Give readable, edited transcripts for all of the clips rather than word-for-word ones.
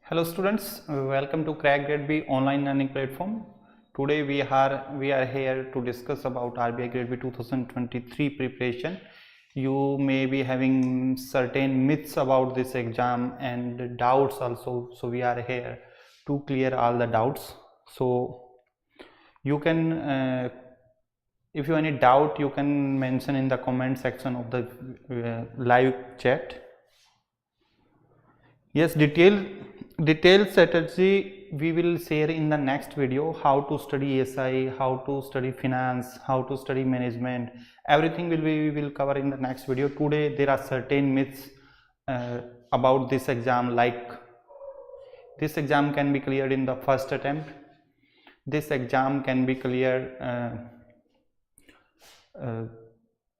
Hello students, welcome to Crack Grade B online learning platform. Today we are here to discuss about RBI Grade B 2023 preparation. You may be having certain myths about this exam and doubts also, so we are here to clear all the doubts. So you can if you have any doubt, you can mention in the comment section of the live chat. Yes, detailed strategy we will share in the next video. How to study SI, how to study finance, how to study management, everything we will cover in the next video. Today there are certain myths about this exam, like this exam can be cleared in the first attempt, this exam can be cleared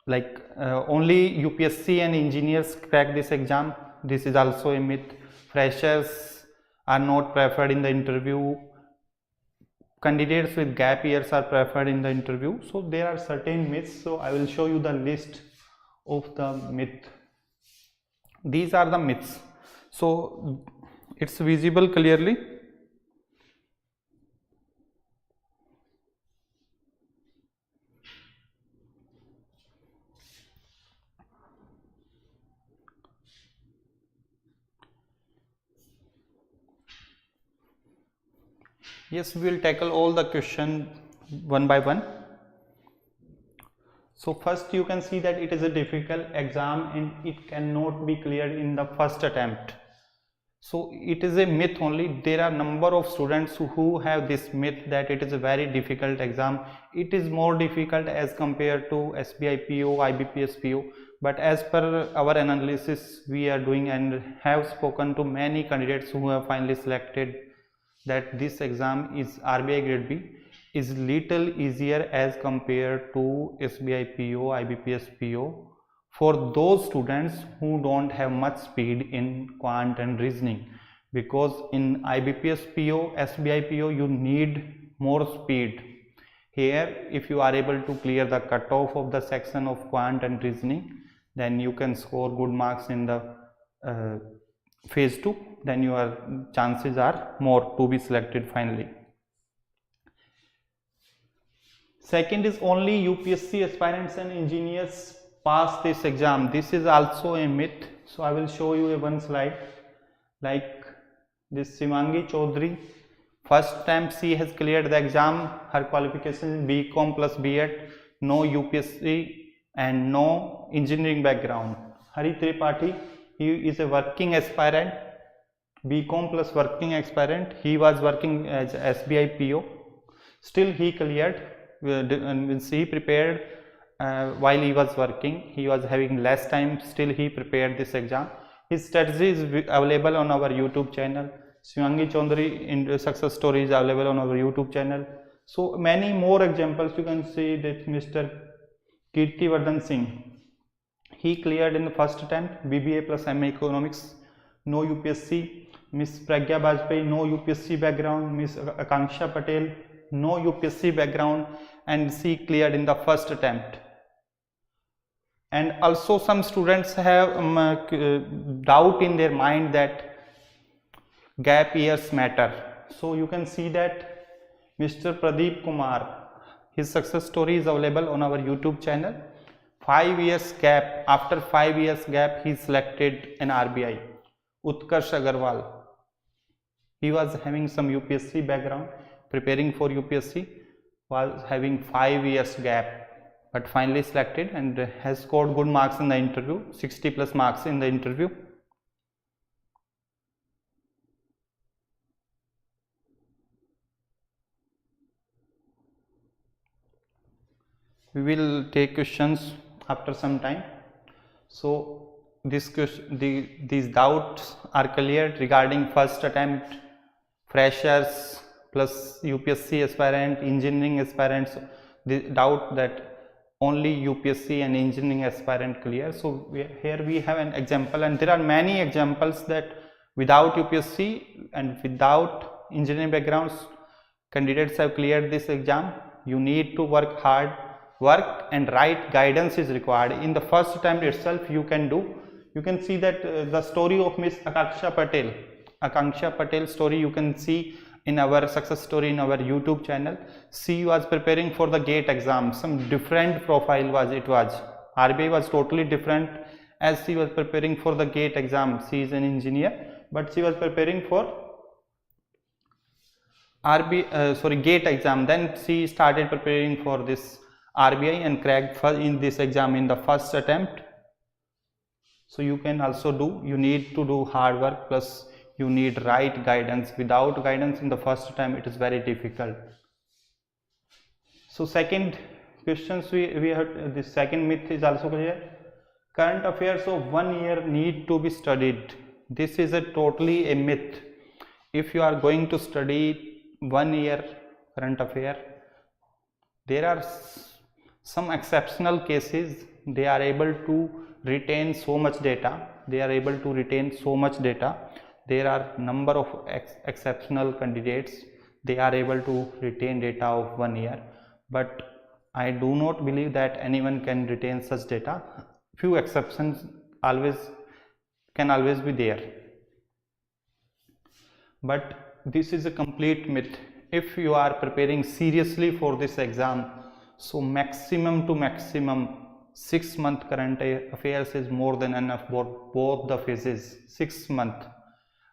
only UPSC and engineers crack this exam. This is also a myth. Freshers are not preferred in the interview. Candidates with gap years are preferred in the interview. So there are certain myths. So I will show you the list of the myth. These are the myths. So it's visible clearly. Yes, we will tackle all the question one by one. So first you can see that it is a difficult exam and it cannot be cleared in the first attempt. So it is a myth only. There are number of students who have this myth that it is a very difficult exam. It is more difficult as compared to SBIPO, IBPSPO. But as per our analysis we are doing and have spoken to many candidates who have finally selected, that this exam is RBI Grade B is little easier as compared to SBIPO, IBPSPO for those students who don't have much speed in quant and reasoning, because in IBPSPO, SBIPO you need more speed. Here if you are able to clear the cutoff of the section of quant and reasoning, then you can score good marks in the phase 2, then your chances are more to be selected finally. Second is only UPSC aspirants and engineers pass this exam. This is also a myth. So I will show you one slide. Like this Shivangi Chaudhary, first time she has cleared the exam. Her qualification is BCom plus B.Ed, no UPSC and no engineering background. Hari Tripathi, he is a working aspirant, BCom plus working aspirant. He was working as SBIPO. Still he cleared. He prepared while he was working. He was having less time. Still he prepared this exam. His strategy is available on our YouTube channel. Shivangi Chaudhary success story is available on our YouTube channel. So many more examples you can see. That Mr. Kirtivardhan Singh, he cleared in the first attempt BBA plus MA Economics, no UPSC. Miss Pragya Bajpayee, no UPSC background. Miss Akanksha Patel, no UPSC background, and she cleared in the first attempt. And also some students have doubt in their mind that gap years matter. So you can see that Mr. Pradeep Kumar, his success story is available on our YouTube channel. 5 years gap, after 5 years gap he selected an RBI. Utkarsh Agarwal, he was having some UPSC background, preparing for UPSC, was having 5 years gap, but finally selected and has scored good marks in the interview, 60 plus marks in the interview. We will take questions after some time. So these doubts are cleared regarding first attempt, freshers plus UPSC aspirant, engineering aspirants. The doubt that only UPSC and engineering aspirant clear. So here we have an example, and there are many examples that without UPSC and without engineering backgrounds candidates have cleared this exam. You need to work hard. Work and right guidance is required. In the first attempt itself you can do. You can see that the story of Miss Akanksha Patel. Akanksha Patel story you can see in our success story in our YouTube channel. She was preparing for the GATE exam. Some different profile was it was. RBI was totally different as she was preparing for the GATE exam. She is an engineer, but she was preparing for GATE exam. Then she started preparing for this RBI and cracked in this exam in the first attempt. So you can also do, you need to do hard work plus you need right guidance. Without guidance in the first attempt it is very difficult. So second questions we heard, this second myth is also clear. Current affairs of 1 year need to be studied. This is a totally a myth. If you are going to study 1 year current affair, there are some exceptional cases. They are able to retain so much data. There are number of exceptional candidates. They are able to retain data of 1 year, but I do not believe that anyone can retain such data. Few exceptions can always be there, but this is a complete myth. If you are preparing seriously for this exam, so maximum to maximum 6 month current affairs is more than enough for both the phases. 6 months.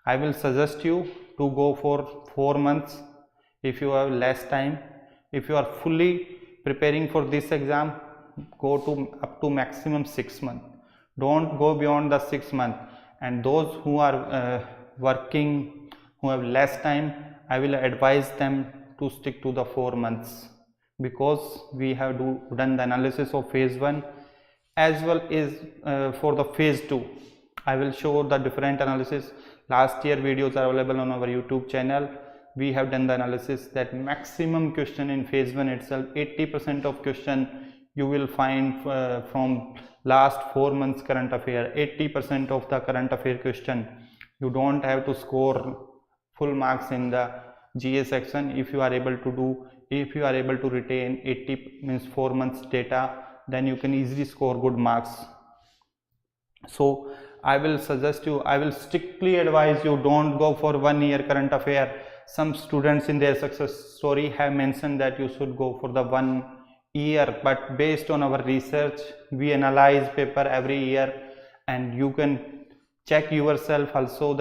I will suggest you to go for 4 months if you have less time. If you are fully preparing for this exam, go to up to maximum 6 months. Don't go beyond the 6 months. And those who are working, who have less time, I will advise them to stick to the 4 months, because we have done the analysis of phase 1 as well as for the phase 2. I will show the different analysis. Last year videos are available on our YouTube channel. We have done the analysis that maximum question in phase 1 itself, 80% of question you will find from last 4 months current affair. 80% of the current affair question. You don't have to score full marks in the GA section. If you are able to retain 80 means 4 months data, then you can easily score good marks. So I will suggest you, I will strictly advise you, don't go for 1 year current affair. Some students in their success story have mentioned that you should go for the 1 year, but based on our research, we analyze paper every year, and you can check yourself also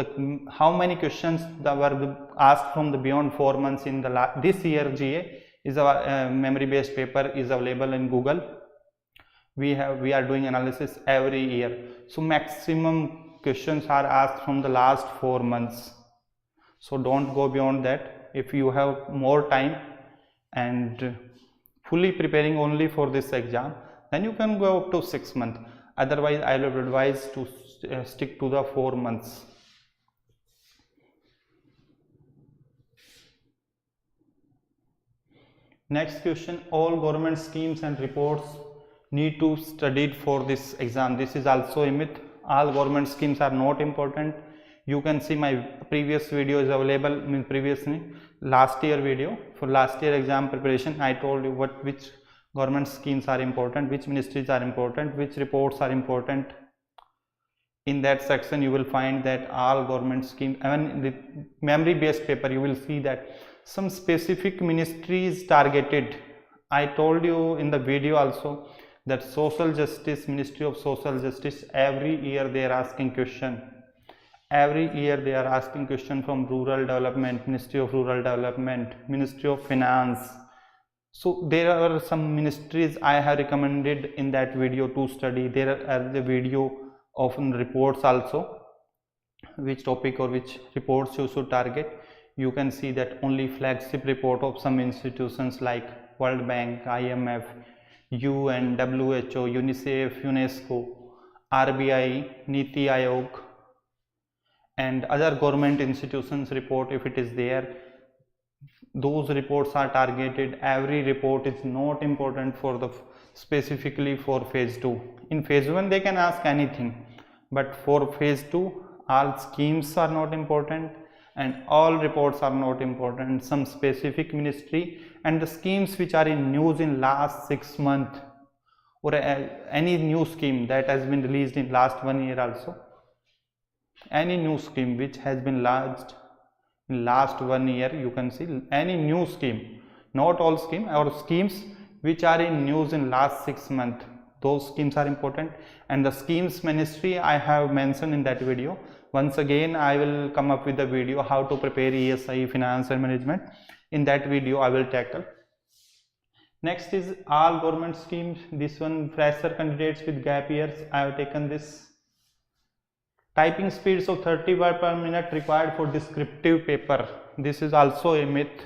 how many questions that were asked from the beyond 4 months in the this year GA is our memory based paper is available in Google. We are doing analysis every year, so maximum questions are asked from the last 4 months. So don't go beyond that. If you have more time and fully preparing only for this exam, then you can go up to 6 months. Otherwise, I will advise to stick to the 4 months. Next question: all government schemes and reports need to study for this exam. This is also a myth. All government schemes are not important. You can see my previous video is available, last year video for last year exam preparation. I told you which government schemes are important, which ministries are important, which reports are important. In that section you will find that all government schemes, even in the memory based paper you will see that some specific ministries targeted. I told you in the video also that social justice, Ministry of Social Justice, every year they are asking question. Every year they are asking question from Rural Development, Ministry of Rural Development, Ministry of Finance. So there are some ministries I have recommended in that video to study. There are the video of reports also, which topic or which reports you should target. You can see that only flagship report of some institutions like World Bank, IMF, UN, WHO, UNICEF, UNESCO, RBI, Niti Aayog, and other government institutions report, if it is there, those reports are targeted. Every report is not important for the specifically for phase 2. In phase 1 they can ask anything, but for phase 2 all schemes are not important and all reports are not important. Some specific ministry and the schemes which are in news in last 6 months, or any new scheme that has been released in last 1 year also, any new scheme which has been launched in last 1 year, you can see any new scheme, not all scheme, or schemes which are in news in last 6 months, those schemes are important. And the schemes ministry I have mentioned in that video. Once again I will come up with a video how to prepare ESI, finance and management. In that video I will tackle. Next is all government schemes. This one, fresher candidates with gap years, I have taken this. Typing speeds of 30 words per minute required for descriptive paper. This is also a myth.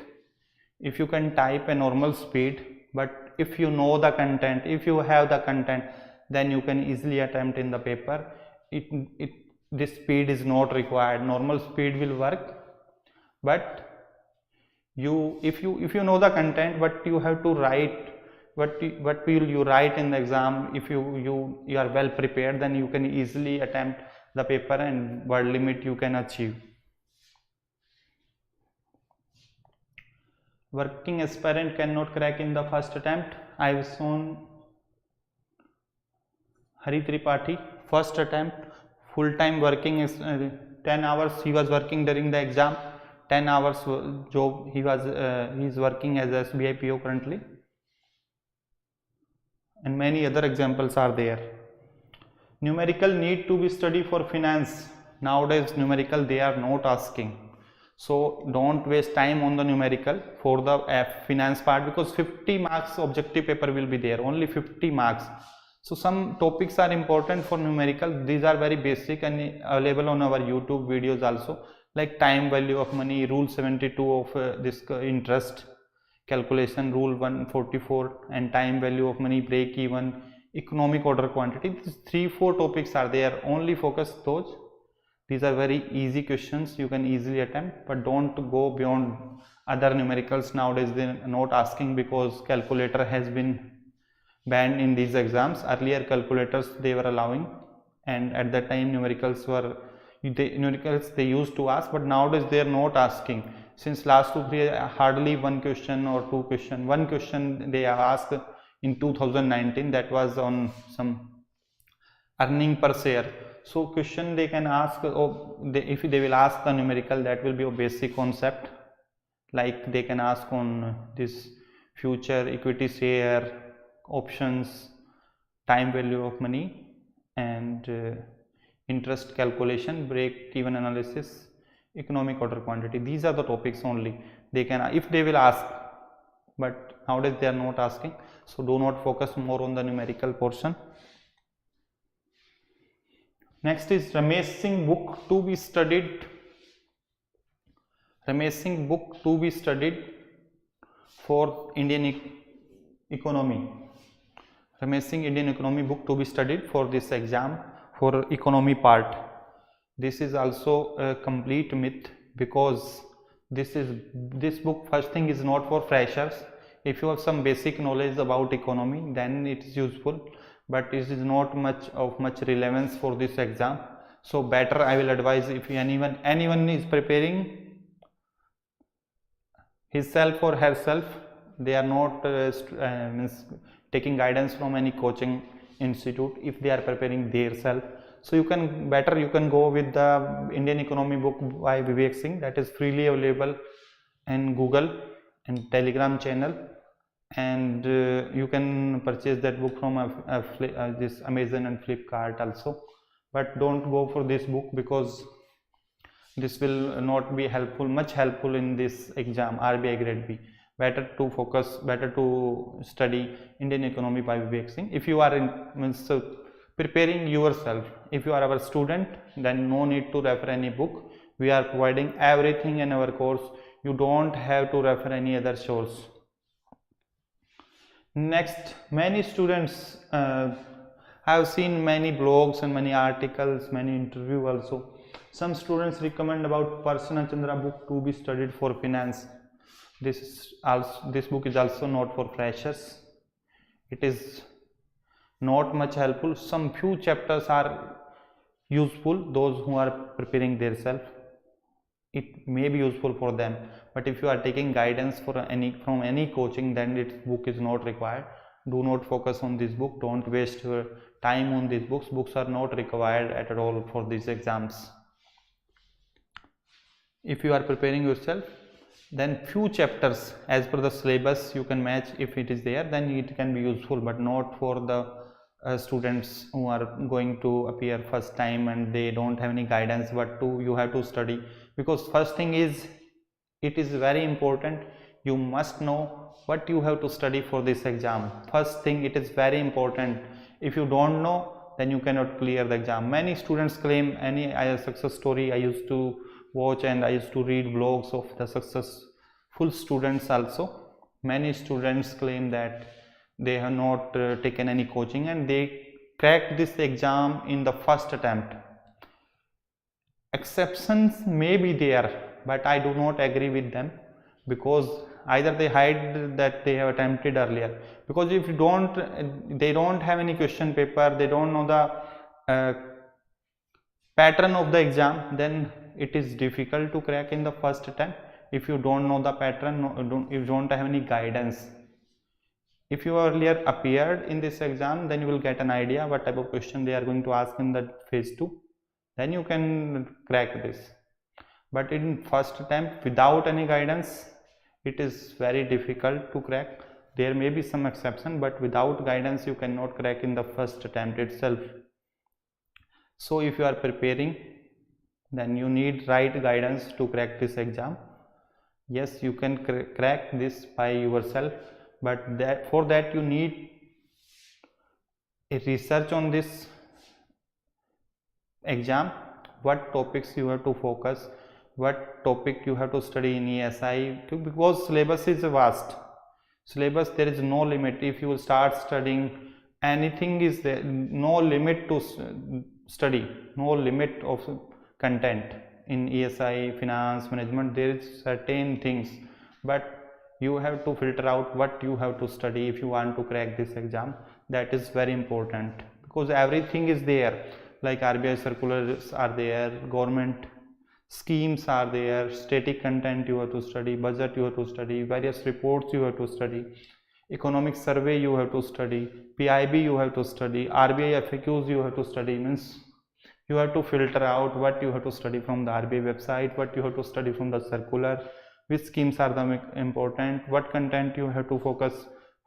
If you can type a normal speed, but if you know the content, if you have the content, then you can easily attempt in the paper. This speed is not required. Normal speed will work, but if you know the content, but you have to write what will you write in the exam. If you are well prepared, then you can easily attempt the paper and word limit you can achieve. Working aspirant cannot crack in the first attempt. I have shown Hari Tripathi, first attempt, full-time working is 10 hours he was working during the exam, 10 hours job he is working as a SBIPO currently, and many other examples are there. Numerical need to be studied for finance. Nowadays numerical they are not asking, so don't waste time on the numerical for the finance part, because 50 marks objective paper will be there, only 50 marks. So some topics are important for numerical. These are very basic and available on our YouTube videos also, like time value of money, rule 72 of this interest calculation, rule 144, and time value of money, break even, economic order quantity. These 3-4 topics are there, only focus those. These are very easy questions, you can easily attempt, but don't go beyond other numericals. Nowadays they are not asking because calculator has been banned in these exams. Earlier calculators they were allowing, and at that time numericals they used to ask, but nowadays they are not asking. Since last 2-3 hardly one question or two question, one question they have asked in 2019, that was on some earning per share. So question they can ask, if they will ask the numerical, that will be a basic concept, like they can ask on this future, equity share, options, time value of money, and interest calculation, break even analysis, economic order quantity. These are the topics only they can, if they will ask, but nowadays they are not asking. So do not focus more on the numerical portion. Next is Ramesh Singh book to be studied. Ramesh Singh book to be studied for Indian economy. Ramesh Singh Indian economy book to be studied for this exam for economy part. This is also a complete myth, because this book, first thing, is not for freshers. If you have some basic knowledge about economy, then it is useful, but it is not much relevance for this exam. So better I will advise, if anyone is preparing himself or herself, they are not taking guidance from any coaching institute, if they are preparing themselves. So you can go with the Indian economy book by Vivek Singh, that is freely available in Google and Telegram channel, and you can purchase that book from this Amazon and Flipkart also. But don't go for this book, because this will not be much helpful in this exam, RBI Grade B. Better to study Indian economy by Vivek Singh. If you are preparing yourself, if you are our student, then no need to refer any book. We are providing everything in our course. You don't have to refer any other source. Next, many students, I have seen many blogs and many articles, many interviews also. Some students recommend about Parsana Chandra book to be studied for finance. This book is also not for freshers. It is not much helpful. Some few chapters are useful, those who are preparing themselves, it may be useful for them, but if you are taking guidance from any coaching, then this book is not required. Do not focus on this book, don't waste your time on these books. Books are not required at all for these exams. if you are preparing yourself, then few chapters as per the syllabus you can match. If it is there, then it can be useful, but not for the students who are going to appear first time and they don't have any guidance what to you have to study. Because first thing is, it is very important, you must know what you have to study for this exam. First thing, it is very important. If you don't know, then you cannot clear the exam. Many students claim any success story I used to watch, and I used to read blogs of the successful students also. Many students claim that they have not taken any coaching and they cracked this exam in the first attempt. Exceptions may be there, but I do not agree with them, because either they hide that they have attempted earlier. Because if you they don't have any question paper, they don't know the pattern of the exam, then it is difficult to crack in the first attempt. If you don't know the pattern, if you don't have any guidance. If you earlier appeared in this exam, then you will get an idea what type of question they are going to ask in the phase 2. Then you can crack this. But in first attempt, without any guidance, it is very difficult to crack. There may be some exception, but without guidance you cannot crack in the first attempt itself. So if you are preparing, then you need right guidance to crack this exam. Yes, you can crack this by yourself, but for that you need a research on this exam, what topics you have to focus, what topic you have to study in ESI, because syllabus is vast. Syllabus, there is no limit. If you will start studying anything, is there no limit to study, no limit of content in ESI, finance, management. There is certain things, but you have to filter out what you have to study if you want to crack this exam. That is very important, because everything is there, like RBI circulars are there, government schemes are there, static content you have to study, budget you have to study, various reports you have to study, economic survey you have to study, PIB you have to study, RBI FAQs you have to study. Means you have to filter out what you have to study from the RBI website, what you have to study from the circular, which schemes are the important, what content you have to focus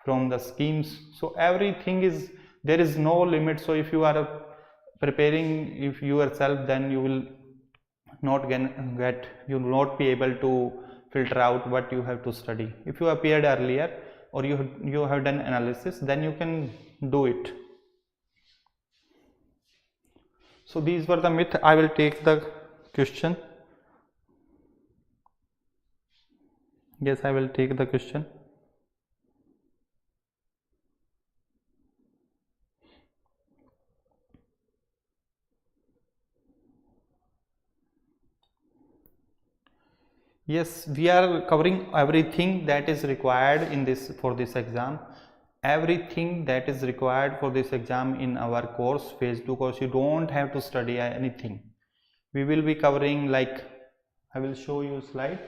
from the schemes. So everything is, there is no limit. So if you are preparing if yourself, then you will not you will not be able to filter out what you have to study. If you appeared earlier or you have done analysis, then you can do it. So these were the myth. I will take the question. Yes, I will take the question. Yes, we are covering everything that is required in this for this exam. Everything that is required for this exam in our course, phase 2 course. You don't have to study anything. We will be covering, like, I will show you a slide.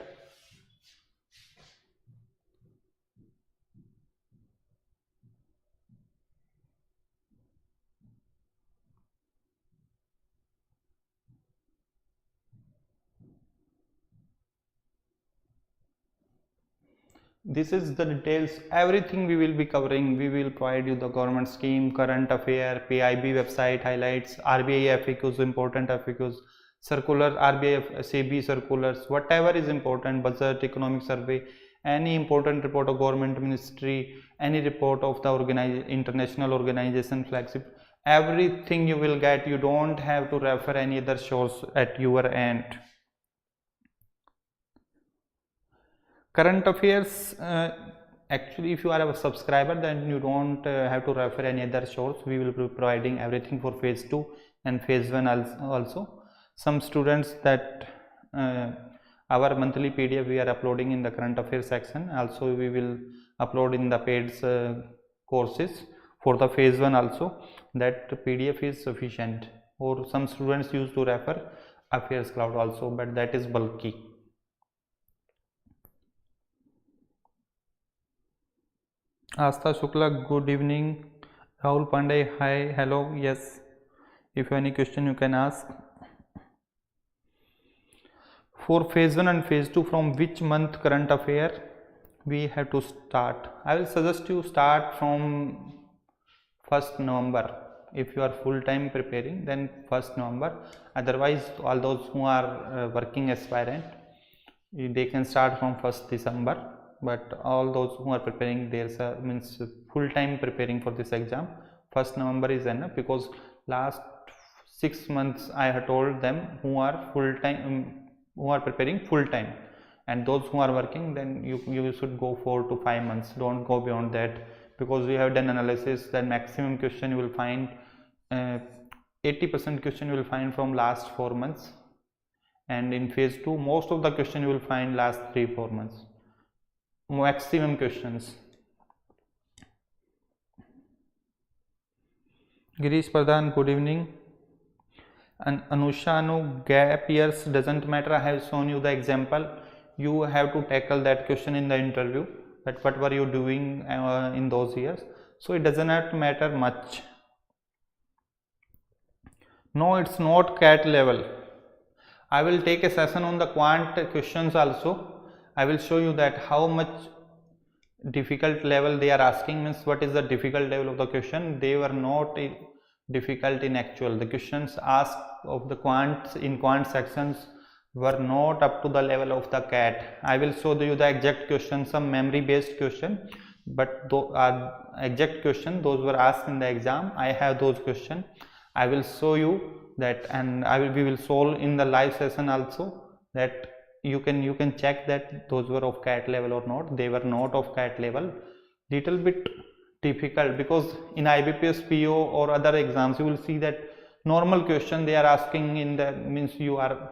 This is the details, everything we will be covering. We will provide you the government scheme, current affair, PIB website highlights, RBI FAQs, important FAQs, circular, RBI SEBI circulars, whatever is important, budget, economic survey, any important report of government ministry, any report of the international organization flagship, everything you will get. You don't have to refer any other source at your end. Current affairs, actually if you are a subscriber, then you don't have to refer any other source. We will be providing everything for phase 2 and phase 1 also. Some students that our monthly PDF we are uploading in the current affairs section. Also we will upload in the paid courses for the phase 1 also. That PDF is sufficient. Or some students used to refer Affairs Cloud also, but that is bulky. Astha Shukla, good evening. Rahul Pandey, hi, hello, yes. If you have any question, you can ask. For phase 1 and phase 2, from which month current affair we have to start? I will suggest you start from 1st November. If you are full time preparing, then 1st November. Otherwise, all those who are working aspirant, they can start from 1st December. But all those who are preparing, there's a means full time preparing for this exam, 1st November is enough, because last 6 months I have told them who are full time, who are preparing full time, and those who are working, then you should go 4 to 5 months, don't go beyond that, because we have done analysis that maximum question you will find 80% question you will find from last 4 months, and in phase 2 most of the question you will find last 3-4 months, maximum questions. Girish Pradhan, good evening. And Anushanu, gap years doesn't matter. I have shown you the example. You have to tackle that question in the interview, that what were you doing in those years. So it does not matter much. No, it's not CAT level. I will take a session on the quant questions also. I will show you that how much difficult level they are asking, means what is the difficult level of the question. They were not difficult in actual. The questions asked of the quants in quant sections were not up to the level of the CAT. I will show you the exact question, some memory based question, but exact question those were asked in the exam. I have those questions. I will show you that, and we will solve in the live session also, that you can check that those were of CAT level or not. They were not of CAT level. Little bit difficult, because in IBPSPO or other exams you will see that normal question they are asking in the, means you are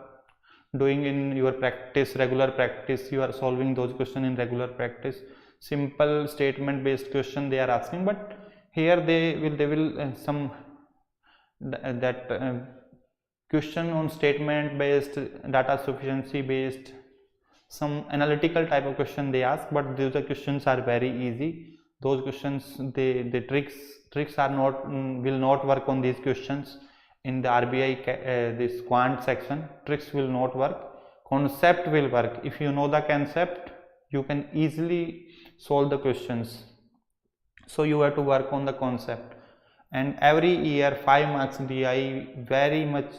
doing in your practice, regular practice, you are solving those questions in regular practice, simple statement based question they are asking. But here they will some that question on statement based, data sufficiency based, some analytical type of question they ask, but those questions are very easy. Those questions, the tricks are not will not work on these questions in the RBI this quant section. Tricks will not work, concept will work. If you know the concept, you can easily solve the questions. So you have to work on the concept, and every year 5 marks DI, very much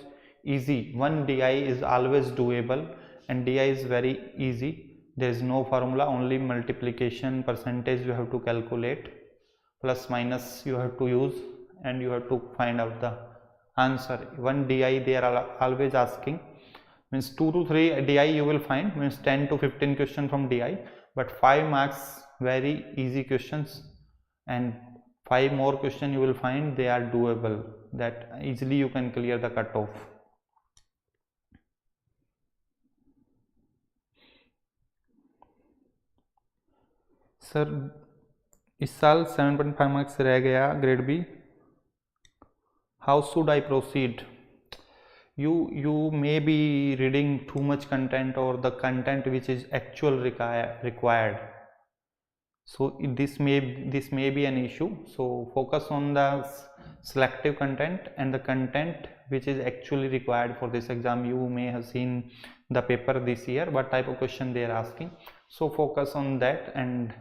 easy. 1 DI is always doable, and DI is very easy. There is no formula, only multiplication percentage you have to calculate, plus minus you have to use, and you have to find out the answer. 1 DI they are always asking, means 2 to 3 DI you will find, means 10 to 15 question from DI, but 5 marks very easy questions, and 5 more question you will find they are doable, that easily you can clear the cutoff. Sir इस साल 7.5 marks रह गया grade B, how should I proceed? You may be reading too much content, or the content which is actual required. So this may be an issue. So focus on the selective content and the content which is actually required for this exam. You may have seen the paper this year, what type of question they are asking. So focus on that and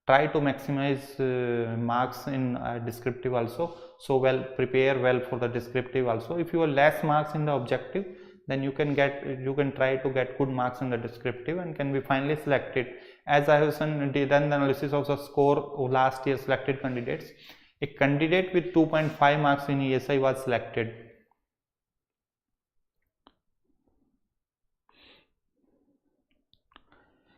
try to maximize marks in descriptive also. So prepare well for the descriptive also. If you have less marks in the objective, then you can try to get good marks in the descriptive and can be finally selected. As I have done the analysis of the score of last year selected candidates, a candidate with 2.5 marks in ESI was selected.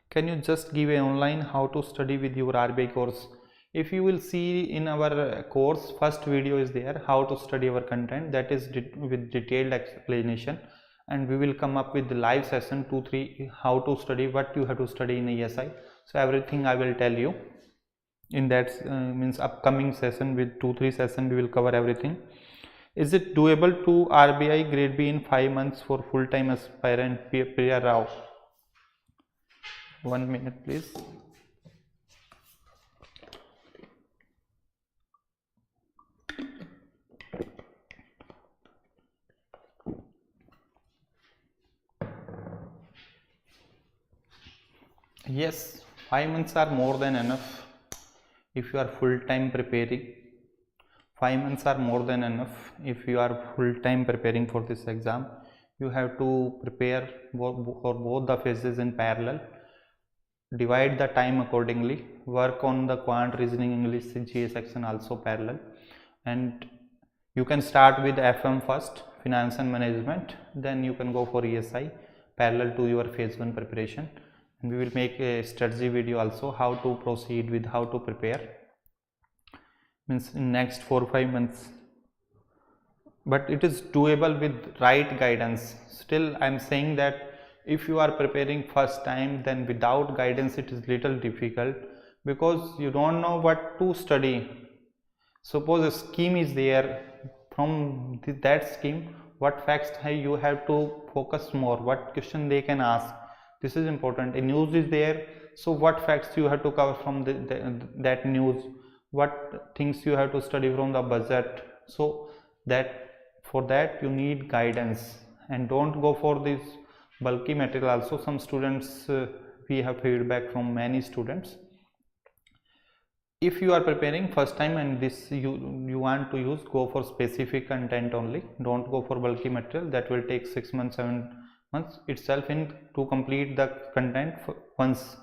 Can you just give a online how to study with your RBI course? If you will see in our course, first video is there, how to study our content, that is with detailed explanation, and we will come up with the live session 2-3 how to study, what you have to study in ESI. So everything I will tell you in that means upcoming session. With 2-3 session we will cover everything. Is it doable to RBI grade B in 5 months for full-time aspirant Priya Rao? 1 minute please. Yes, 5 months are more than enough if you are full time preparing. 5 months are more than enough if you are full time preparing for this exam. You have to prepare for both the phases in parallel. Divide the time accordingly. Work on the quant, reasoning, English, GA section also parallel. And you can start with FM first, finance and management. Then you can go for ESI parallel to your phase 1 preparation. And we will make a strategy video also how to proceed with how to prepare. Means in next 4 or 5 months. But it is doable with right guidance. Still I am saying that if you are preparing first time, then without guidance it is little difficult, because you don't know what to study. Suppose a scheme is there, from that scheme what facts you have to focus more, what question they can ask, this is important. A news is there, so what facts you have to cover from that news, what things you have to study from the budget. So that for that you need guidance, and don't go for this bulky material also. Some students, we have feedback from many students, if you are preparing first time and this you want to use, go for specific content only, don't go for bulky material. That will take 6 months 7 months itself in to complete the content once.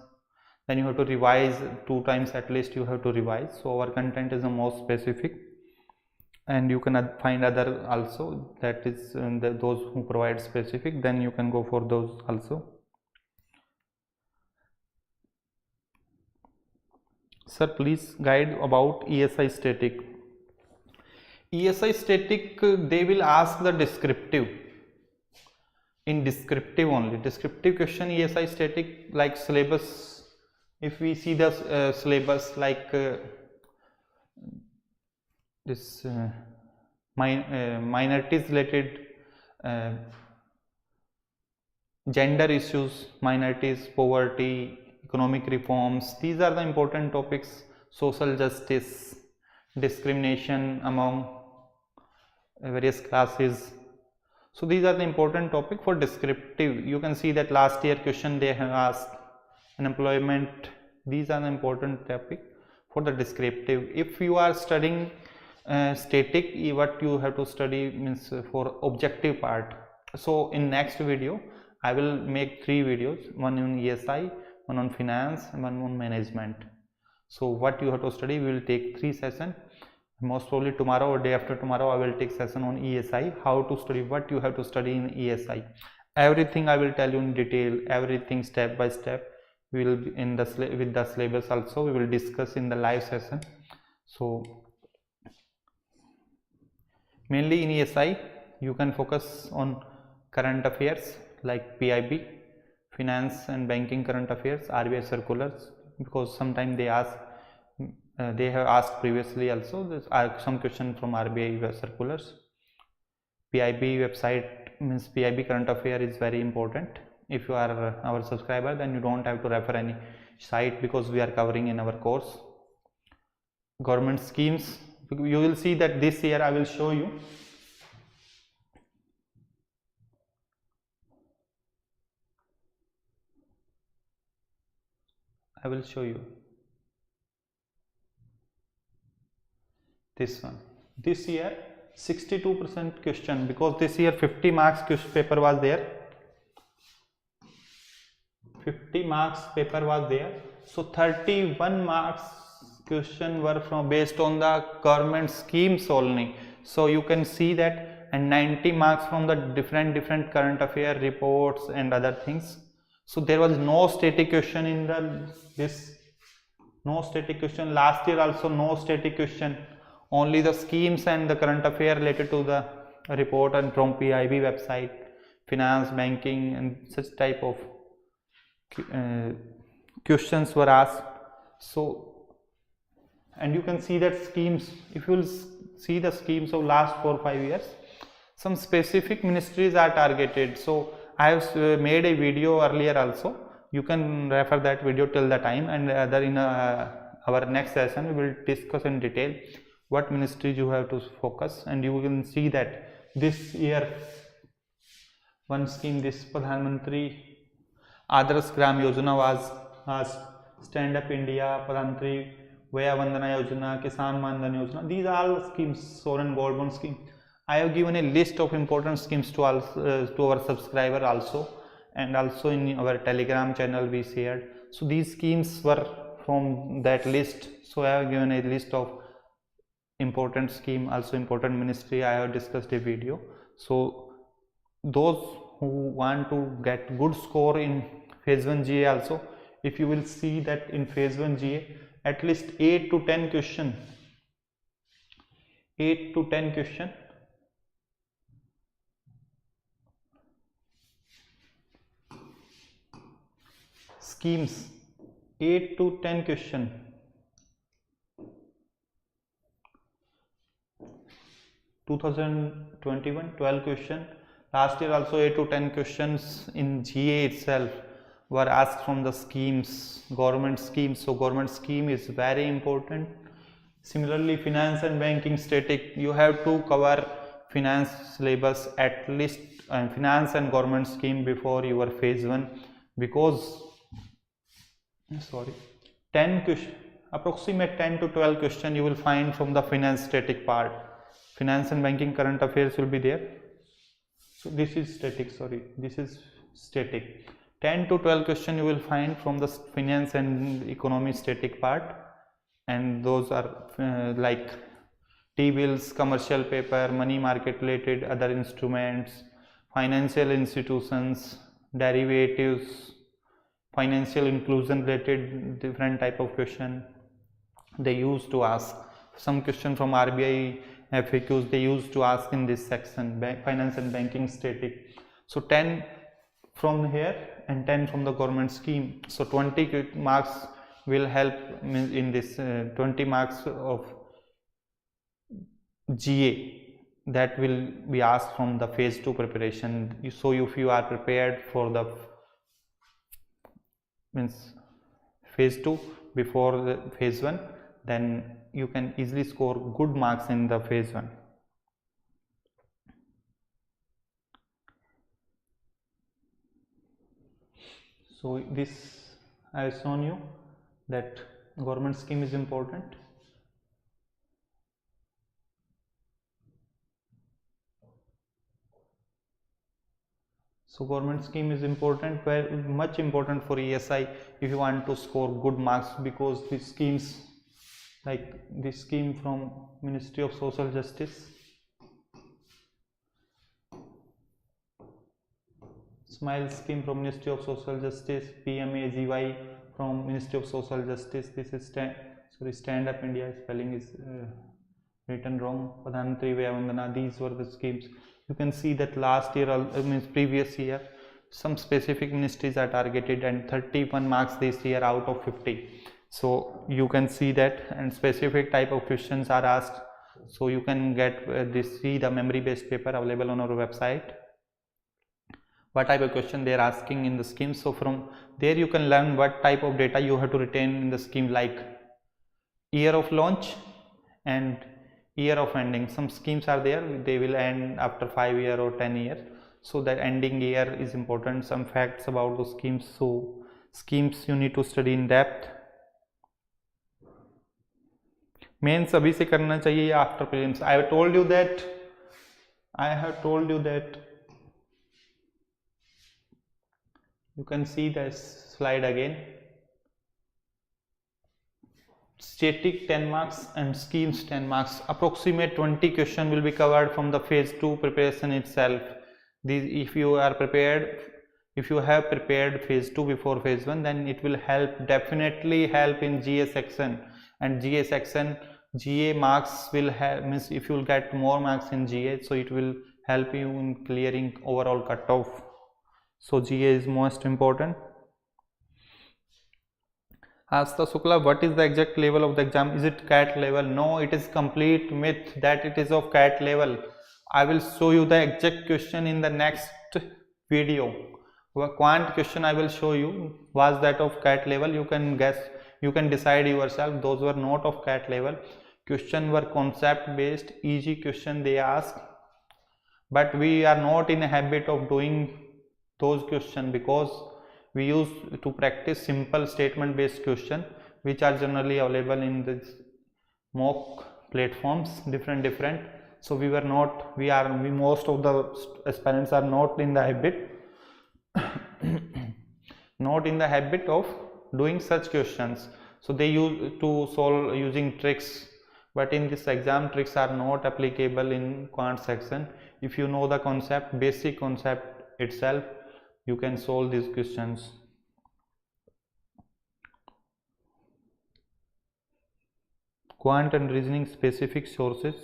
Then you have to revise 2 times at least, you have to revise. So our content is the most specific, and you can find other also, that is those who provide specific, then you can go for those also. Sir, please guide about ESI static. ESI static, they will ask the descriptive, in descriptive only, descriptive question. ESI static, like syllabus, if we see the syllabus, like this minorities related, gender issues, minorities, poverty, economic reforms, these are the important topics. Social justice, discrimination among various classes. So these are the important topic for descriptive. You can see that last year question they have asked unemployment. These are the important topic for the descriptive. If you are studying static, what you have to study means for objective part. So in next video I will make 3 videos, one on ESI, one on finance, and one on management. So what you have to study, we will take 3 sessions. Most probably tomorrow or day after tomorrow I will take session on ESI, how to study, what you have to study in ESI. Everything I will tell you in detail, everything step by step. We will be in the with the syllabus also, we will discuss in the live session. So mainly in ESI you can focus on current affairs like PIB, finance and banking current affairs, RBI circulars, because sometimes they ask, they have asked previously also, there are some question from RBI circulars. PIB website, means PIB current affair is very important. If you are our subscriber, then you don't have to refer any site, because we are covering in our course. Government schemes, you will see that this year I will show you. I will show you this one. This year 62% question, because this year 50 marks question paper was there. 50 marks paper was there. So 31 marks question were from based on the government schemes only. So you can see that, and 90 marks from the different current affair reports and other things. So there was no static question in this, no static question. Last year also no static question, only the schemes and the current affair related to the report and from PIB website, finance, banking and such type of questions were asked. So, and you can see that schemes, if you will see the schemes of last 4 or 5 years, some specific ministries are targeted. So I have made a video earlier also, you can refer that video till the time, and other in our next session we will discuss in detail what ministries you have to focus. And you can see that this year one scheme, this Pradhan Mantri Adarsh Gram Yojana was Stand Up India, Pradhan Mantri Vaya Vandana Yojana, Kisan Mandan Yojana. These are all schemes, sovereign gold bond scheme. I have given a list of important schemes to our subscriber also, and also in our Telegram channel we shared. So these schemes were from that list. So I have given a list of important scheme, also important ministry. I have discussed a video. So those who want to get good score in phase 1 GA also, if you will see that in phase 1 GA at least 8 to 10 question schemes, 8 to 10 question 2021 12 question. Last year also 8 to 10 questions in GA itself were asked from the schemes, government schemes. So government scheme is very important. Similarly, finance and banking static, you have to cover finance syllabus at least, finance and government scheme before your phase 1, because 10 question, approximate 10 to 12 question you will find from the finance static part. Finance and banking current affairs will be there. So this is static, this is static. 10 to 12 question you will find from the finance and economy static part, and those are like T-bills, commercial paper, money market related other instruments, financial institutions, derivatives, financial inclusion related different type of question they used to ask. Some question from RBI FAQs they used to ask in this section, finance and banking static. So 10 from here and 10 from the government scheme. So 20 marks will help in this 20 marks of GA that will be asked from the phase 2 preparation. So if you are prepared for the phase 2 before the phase 1, then you can easily score good marks in the phase 1. So this I have shown you that government scheme is important. So government scheme is important, very much important for ESI if you want to score good marks, because these schemes, like this scheme from Ministry of Social Justice, Smile scheme from Ministry of Social Justice, PMAGY from Ministry of Social Justice. This is Stand Up India, spelling is written wrong. Pradhan Mantri Vaya Vandana, these were the schemes. You can see that last year, previous year, some specific ministries are targeted, and 31 marks this year out of 50. So you can see that, and specific type of questions are asked. So you can get see the memory based paper available on our website, what type of question they are asking in the scheme. So from there you can learn what type of data you have to retain in the scheme, like year of launch and year of ending. Some schemes are there, they will end after 5 years or 10 years. So that ending year is important. Some facts about the schemes. So schemes you need to study in depth. Mains अभी से करना चाहिए या after prelims? I have told you that you can see this slide again. Static 10 marks and schemes 10 marks. Approximate 20 question will be covered from the phase 2 preparation itself. If you have prepared phase 2 before phase 1, then it will definitely help in GA section. And GA section, GA marks will help, means if you will get more marks in GA, so it will help you in clearing overall cutoff. So GA is most important. Asta Sukla, what is the exact level of the exam? Is it CAT level? No, it is complete myth that it is of CAT level. I will show you the exact question in the next video. Quant question I will show you was that of CAT level. You can guess, you can decide yourself. Those were not of CAT level. Question were concept based, easy question they ask. But we are not in a habit of doing those questions, because we use to practice simple statement based question which are generally available in the mock platforms, different. So we most of the aspirants are not in the habit of doing such questions, so they use to solve using tricks, but in this exam tricks are not applicable in quant section. If you know the concept, basic concept itself, you can solve these questions. Quant and reasoning specific sources,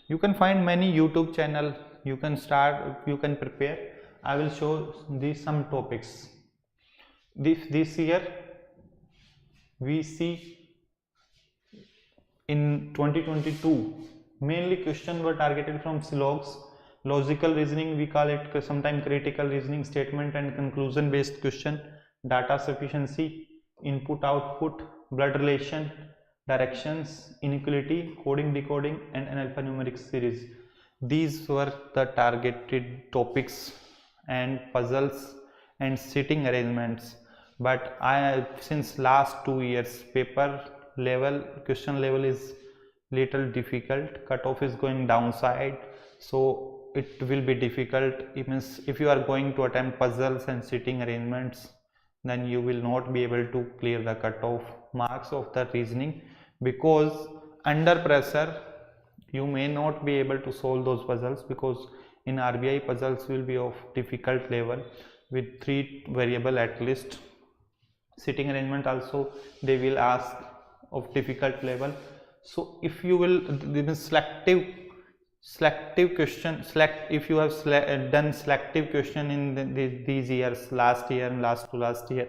you can find many YouTube channel, you can prepare. I will show these some topics. This year we see in 2022 mainly questions were targeted from slogs, logical reasoning, we call it sometimes critical reasoning, statement and conclusion based question, data sufficiency, input output, blood relation, directions, inequality, coding decoding, and an alphanumeric series. These were the targeted topics and puzzles and sitting arrangements. But since last 2 years paper level, question level is little difficult, cutoff is going downside, so it will be difficult. It means if you are going to attempt puzzles and sitting arrangements, then you will not be able to clear the cutoff marks of the reasoning, because under pressure you may not be able to solve those puzzles, because in RBI puzzles will be of difficult level with 3 variable at least. Sitting arrangement also they will ask of difficult level. So if you will selective question, if you have done selective question in these years, last year and last year,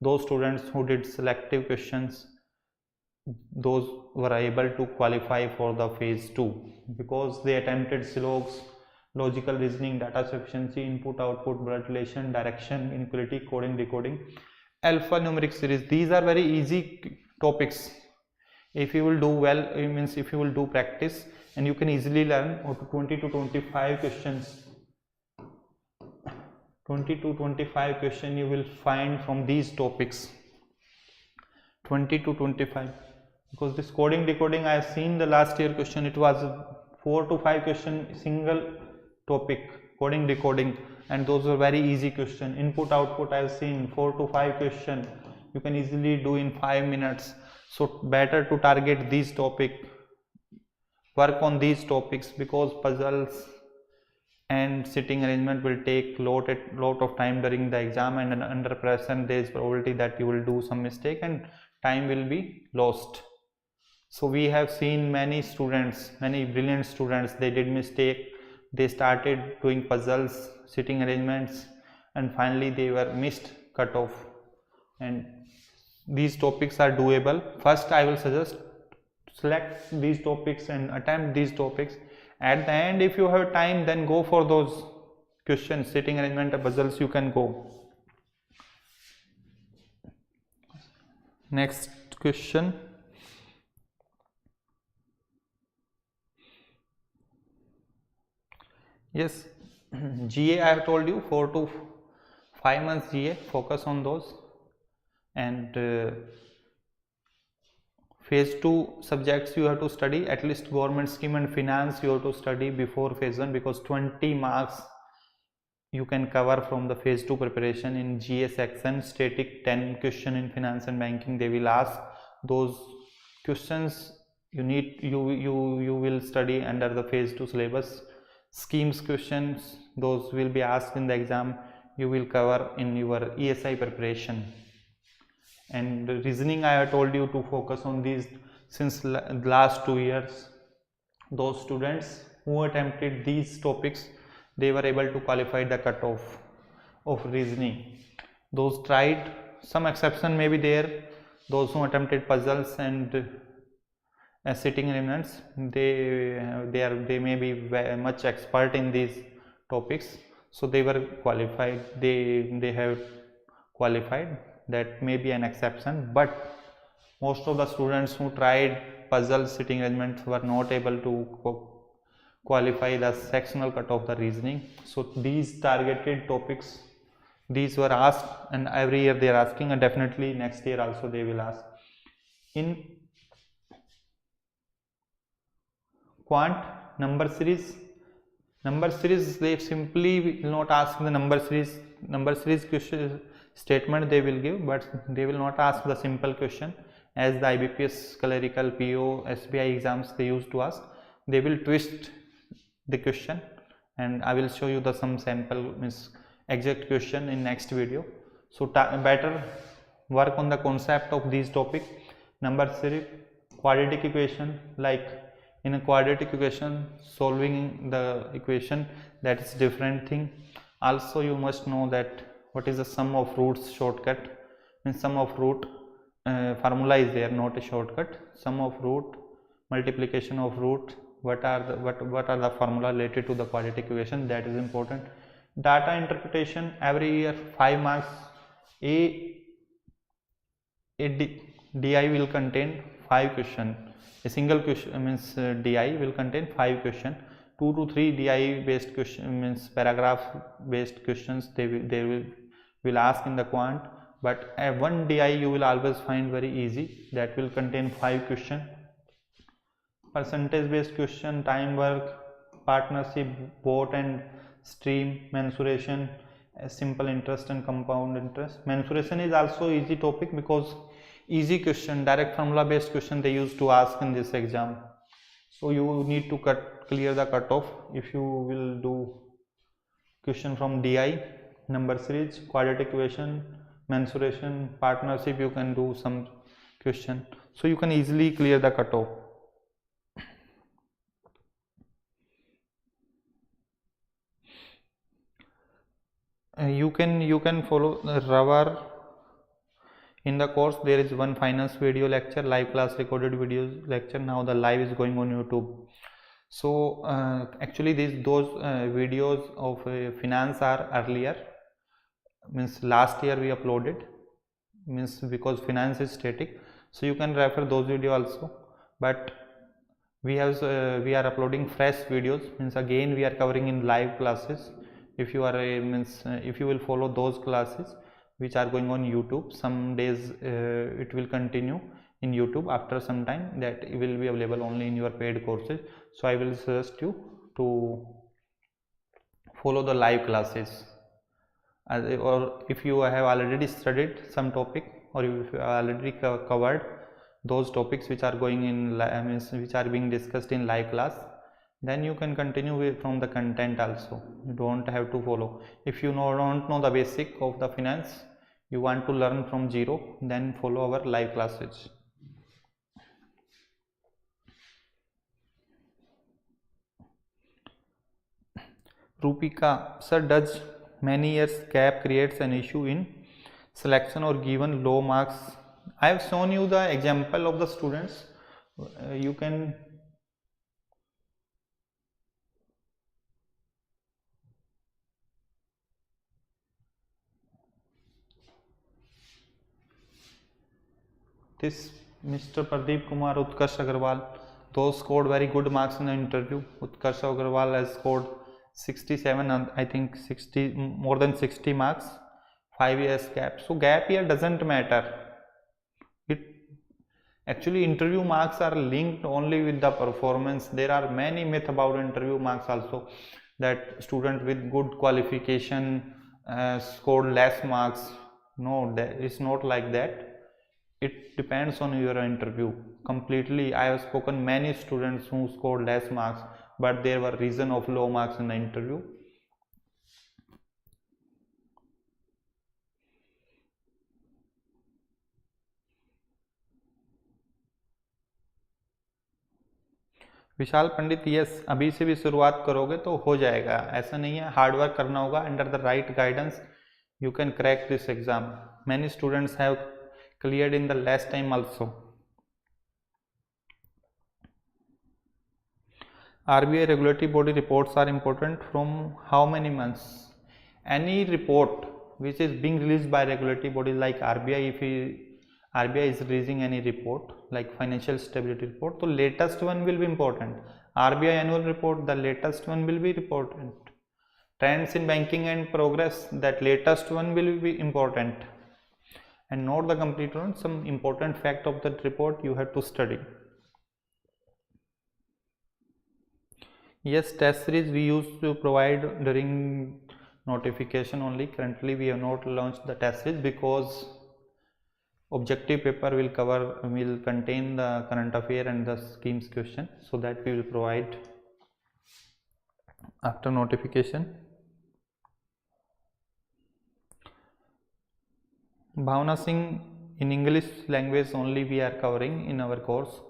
those students who did selective questions, those were able to qualify for the phase 2 because they attempted slogs, logical reasoning, data sufficiency, input output, blood relation, direction, inequality, coding decoding, alphanumeric series. These are very easy topics. If you will do well, it means if you will do practice, and you can easily learn 20 to 25 questions. 20 to 25 question you will find from these topics. 20 to 25, because this coding decoding I have seen the last year question, it was 4 to 5 question single topic, coding decoding, and those were very easy question. Input output I have seen 4 to 5 question, you can easily do in 5 minutes. So better to target these topic, work on these topics, because puzzles and sitting arrangement will take lot of time during the exam, and under pressure there is probability that you will do some mistake and time will be lost. So we have seen many students, many brilliant students, they did mistake, they started doing puzzles, sitting arrangements, and finally they were missed cutoff. And these topics are doable. First I will suggest select these topics and attempt these topics. At the end, if you have time, then go for those questions, sitting arrangement, puzzles, you can go. Next question. Yes, GA I have told you 4 to 5 months GA, focus on those. And phase 2 subjects you have to study, at least government scheme and finance you have to study before phase 1, because 20 marks you can cover from the phase 2 preparation. In GA section, static 10 question in finance and banking they will ask. Those questions you will study under the phase 2 syllabus. Schemes questions, those will be asked in the exam, you will cover in your ESI preparation. And reasoning I have told you to focus on these since last 2 years. Those students who attempted these topics, they were able to qualify the cutoff of reasoning. Those tried, some exception may be there, those who attempted puzzles and sitting arrangements, they may be much expert in these topics, so they were qualified, they have qualified. That may be an exception, but most of the students who tried puzzle sitting arrangements were not able to qualify the sectional cut of the reasoning. So these targeted topics These were asked, and every year they are asking, and definitely next year also they will ask. In quant number series they simply will not ask the number series question statement they will give, but they will not ask the simple question as the IBPS clerical PO SBI exams they used to ask. They will twist the question, and I will show you the some sample exact question in next video. So better work on the concept of these topic. Number series, quadratic equation, like in a quadratic equation solving the equation, that is different thing. Also you must know that what is the sum of roots shortcut, means sum of root formula is there, not a shortcut. Sum of root, multiplication of root, what are the formula related to the quadratic equation, that is important. Data interpretation, every year 5 marks. A DI will contain 5 question. A single question means DI will contain 5 question. 2 to 3 DI based question means paragraph based questions they will ask in the quant, but one DI you will always find very easy, that will contain 5 question. Percentage based question, time work, partnership, bot and stream, mensuration, simple interest and compound interest. Mensuration is also easy topic because easy question, direct formula based question they used to ask in this exam. So you need to clear the cutoff if you will do question from DI, number series, quadratic equation, mensuration, partnership, you can do some question, so you can easily clear the cutoff. You can follow Ravar in the course. There is one finance video lecture, live class recorded videos lecture. Now the live is going on YouTube. So actually those videos of finance are earlier, means last year we uploaded, means because finance is static, so you can refer those video also. But we are uploading fresh videos, means again we are covering in live classes. If you are if you will follow those classes which are going on YouTube, some days it will continue in YouTube. After some time that it will be available only in your paid courses. So I will suggest you to follow the live classes, or if you have already studied some topic, or if you have already covered those topics which are going in which are being discussed in live class, then you can continue from the content also. You don't have to follow. If you don't know the basic of the finance, you want to learn from zero, then follow our live classes. Rupika, sir, does many years gap creates an issue in selection or given low marks? I have shown you the example of the students. You can this Mr. Pradeep Kumar, Utkarsh Agarwal, those scored very good marks in the interview. Utkarsh Agarwal has scored 67 and I think 60, more than 60 marks, 5 years gap. So gap year doesn't matter. Actually interview marks are linked only with the performance. There are many myths about interview marks also, that student with good qualification scored less marks. No, it's not like that. It depends on your interview completely. I have spoken many students who scored less marks, but there were reason of low marks in the interview. Vishal Pandit, yes, अभी से भी शुरुआत करोगे तो हो जाएगा, ऐसा नहीं है, हार्ड वर्क करना होगा. Under the right guidance you can crack this exam. Many students have cleared in the less time also. RBI regulatory body reports are important from how many months? Any report which is being released by regulatory body like RBI, if RBI is releasing any report like financial stability report, so latest one will be important. RBI annual report, the latest one will be important. trends in banking and progress, that latest one will be important, and not the complete one. Some important fact of that report you have to study. Yes, test series we used to provide during notification only. Currently we have not launched the test series because objective paper will contain the current affair and the schemes question, so that we will provide after notification. Bhavna Singh, in English language only we are covering in our course,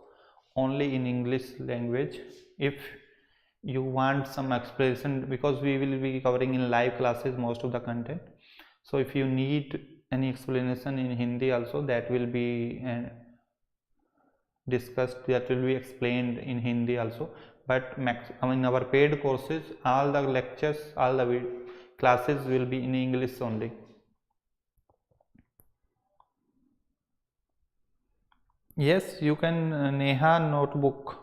only in English language. If you want some explanation, because we will be covering in live classes most of the content, so if you need any explanation in Hindi also, that will be discussed, that will be explained in Hindi also. But in our paid courses, all the lectures, all the classes will be in English only. Yes, you can Neha notebook.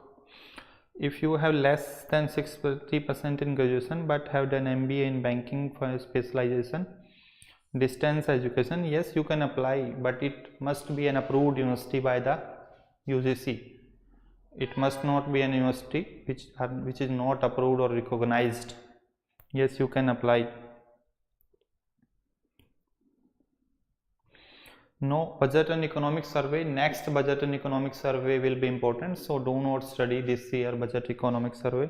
If you have less than 60% in graduation but have done MBA in banking for specialization, distance education, yes, you can apply, but it must be an approved university by the UGC. It must not be an university which is not approved or recognized. Yes, you can apply. No budget and economic survey. Next budget and economic survey will be important, so do not study this year budget economic survey.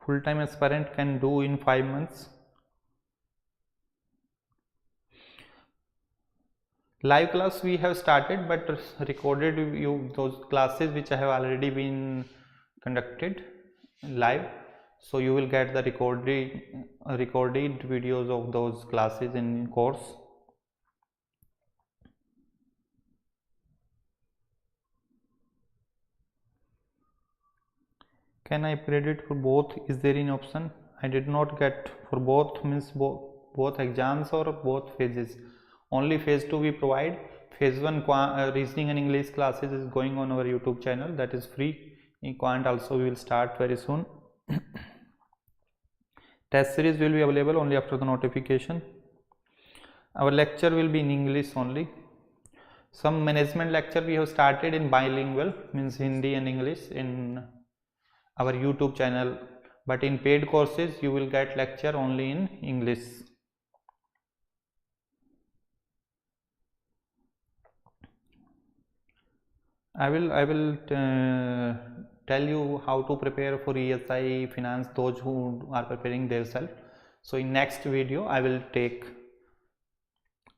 Full-time aspirant can do in 5 months. Live class we have started, but recorded those classes which I have already been conducted live, so you will get the recorded videos of those classes in course. Can I upgrade it for both? Is there an option? I did not get for both, means both exams or both phases. Only phase 2 we provide. Phase 1 reasoning and English classes is going on our YouTube channel, that is free. In quant also we will start very soon. Test series will be available only after the notification. Our lecture will be in English only. Some management lecture we have started in bilingual, means Hindi and English, in our YouTube channel, but in paid courses you will get lecture only in English. I will tell you how to prepare for ESI finance, those who are preparing themselves. So in next video I will take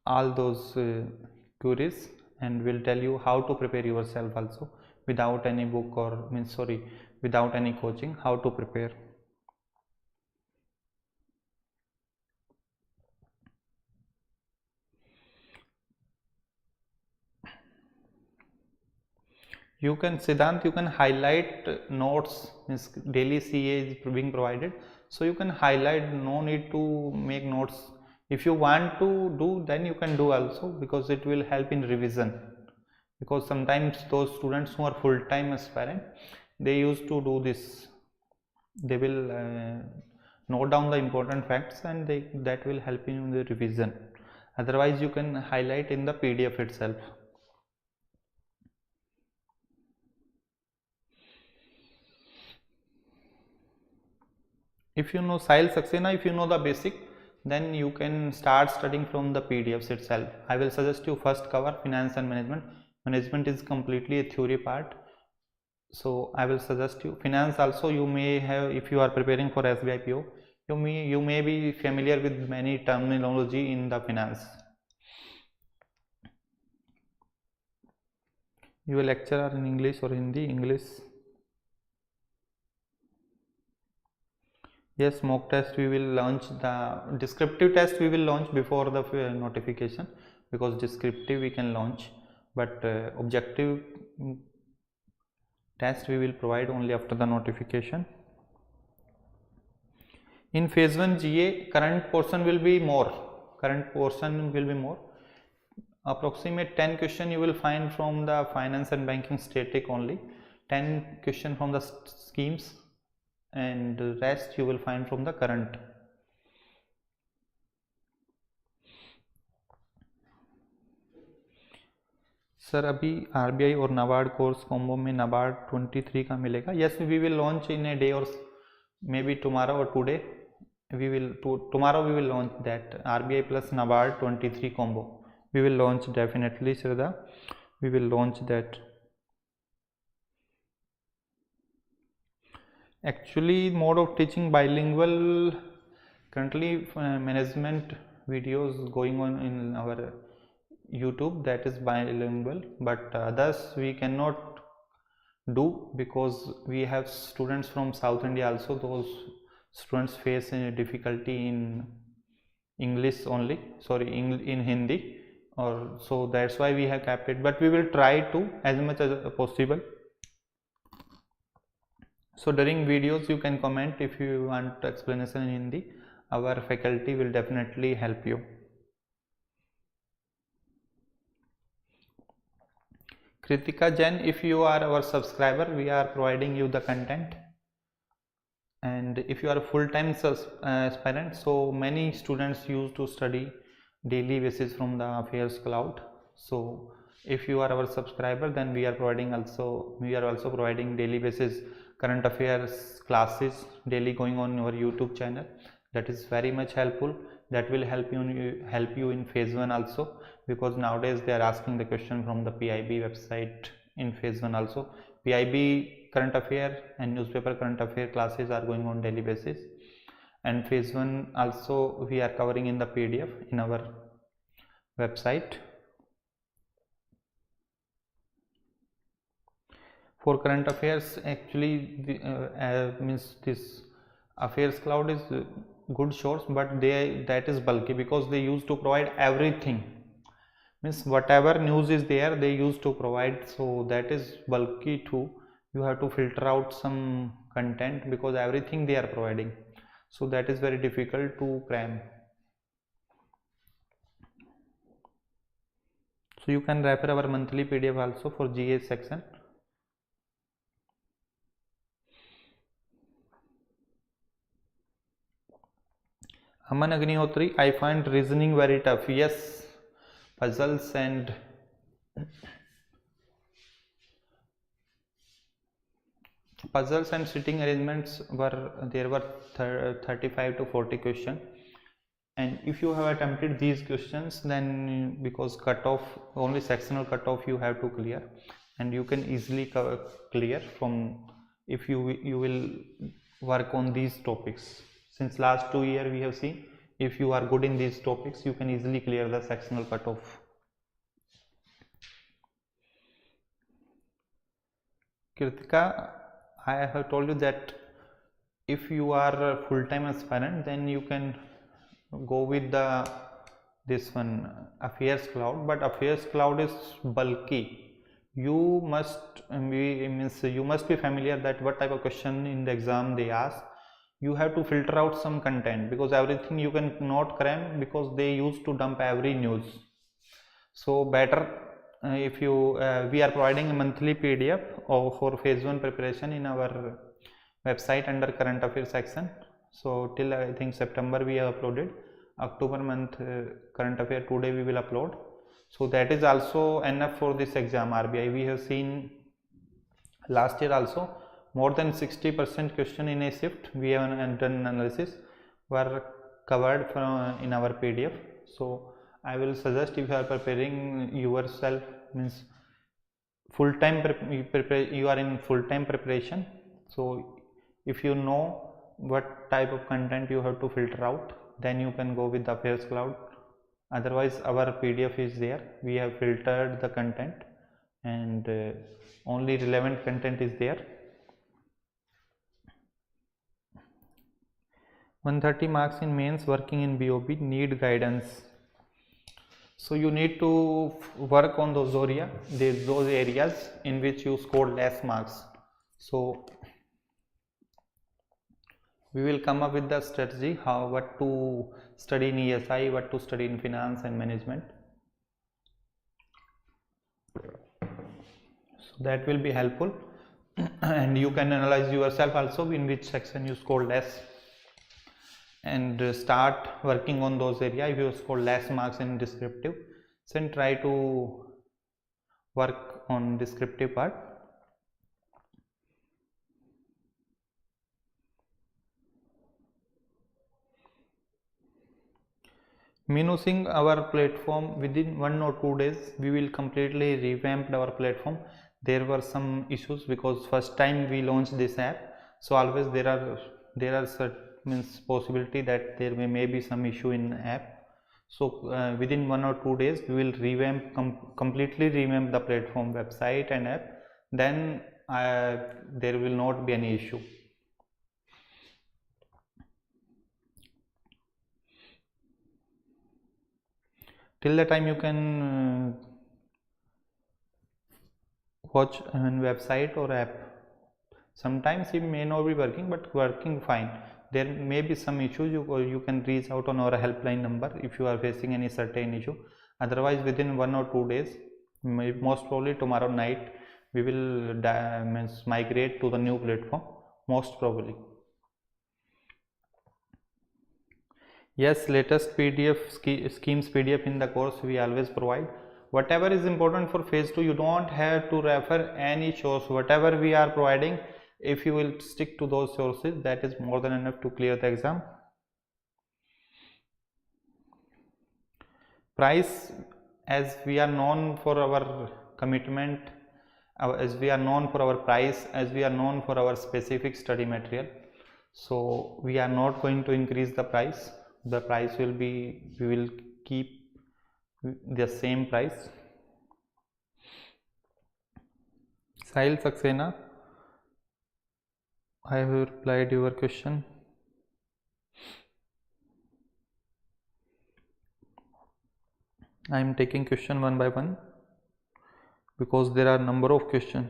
all those queries and will tell you how to prepare yourself also, without any book or without any coaching, how to prepare. You can, Siddhant, you can highlight notes, means daily CA is being provided, so you can highlight, no need to make notes. If you want to do, then you can do also, because it will help in revision, because sometimes those students who are full-time aspirant, they used to do this, they will note down the important facts and that will help in the revision. Otherwise you can highlight in the PDF itself. If you know Sahil Saxena, if you know the basic, then you can start studying from the PDFs itself. I will suggest you first cover finance and management. Management is completely a theory part, so I will suggest you finance also. You may have, if you are preparing for SBIPO, you may be familiar with many terminology in the finance. Your lecture are in English or Hindi? English. Yes, mock test we will launch. The descriptive test we will launch before the notification, because descriptive we can launch, but objective test we will provide only after the notification. In phase 1 GA, current portion will be more. approximate 10 question you will find from the finance and banking static only, 10 question from the schemes, and the rest you will find from the current. Sir अभी RBI और NABARD course combo में NABARD 23 का मिलेगा. Yes, we will launch in a day or maybe tomorrow or today tomorrow we will launch that RBI plus NABARD 23 combo. We will launch definitely, Shraddha. We will launch that. Actually, mode of teaching bilingual. Currently, management videos going on in our YouTube, that is bilingual, but others we cannot do because we have students from South India also. Those students face a difficulty in English only, sorry, in Hindi, or so that's why we have kept it, but we will try to as much as possible. So during videos you can comment if you want explanation in Hindi. Our faculty will definitely help you. Kritika Jain, if you are our subscriber, we are providing you the content. And if you are a full-time aspirant, so many students used to study daily basis from the affairs cloud. So if you are our subscriber, then we are also providing daily basis current affairs classes daily going on our YouTube channel. That is very much helpful. That will help you in phase 1 also, because nowadays they are asking the question from the PIB website in phase 1 also. PIB current affair and newspaper current affair classes are going on daily basis, and phase 1 also we are covering in the PDF in our website. For current affairs, actually means this affairs cloud is good source, but that is bulky because they used to provide everything, means whatever news is there they used to provide, so that is bulky too. You have to filter out some content because everything they are providing, so that is very difficult to cram. So you can refer our monthly PDF also for GA section. Aman Agnihotri, I find reasoning very tough. Yes, puzzles and sitting arrangements there were 35 to 40 questions, and if you have attempted these questions, then because cutoff, only sectional cutoff you have to clear, and you can easily clear from if you will work on these topics. Since last 2 years we have seen, if you are good in these topics, you can easily clear the sectional cutoff. Kritika, I have told you that if you are a full-time aspirant, then you can go with this one affairs cloud, but affairs cloud is bulky. You must be familiar that what type of question in the exam they ask. You have to filter out some content because everything you can not cram because they used to dump every news. So better if you we are providing a monthly PDF for phase 1 preparation in our website under current affairs section. So till I think September we have uploaded. October month current affair today we will upload. So that is also enough for this exam RBI. We have seen last year also more than 60% question in a shift we have done analysis were covered from in our PDF. So I will suggest if you are preparing yourself, means full-time you are in full-time preparation, so if you know what type of content you have to filter out, then you can go with the affairs cloud. Otherwise our PDF is there, we have filtered the content and only relevant content is there. 130 marks in mains, working in BOB, need guidance. So you need to work on those areas in which you scored less marks. So we will come up with the strategy what to study in ESI, what to study in finance and management. So that will be helpful and you can analyze yourself also in which section you scored less and start working on those areas. If you score less marks in descriptive, then try to work on descriptive part. Minusing our platform within 1 or 2 days, we will completely revamp our platform. There were some issues because first time we launched this app, so always there are certain possibility that there may be some issue in app. So within 1 or 2 days we will revamp completely revamp the platform, website and app. Then there will not be any issue. Till the time you can watch website or app. Sometimes it may not be working, but working fine. There may be some issues, you can reach out on our helpline number if you are facing any certain issue. Otherwise within 1 or 2 days, most probably tomorrow night, we will migrate to the new platform, most probably. Yes, latest PDF schemes PDF in the course we always provide. Whatever is important for phase 2, you don't have to refer any source. Whatever we are providing, if you will stick to those sources, that is more than enough to clear the exam. Price, as we are known for our commitment, as we are known for our price, as we are known for our specific study material, so we are not going to increase the price. The price will be, we will keep the same price. Sahil Saxena, I have replied your question. I am taking question one by one because there are number of questions.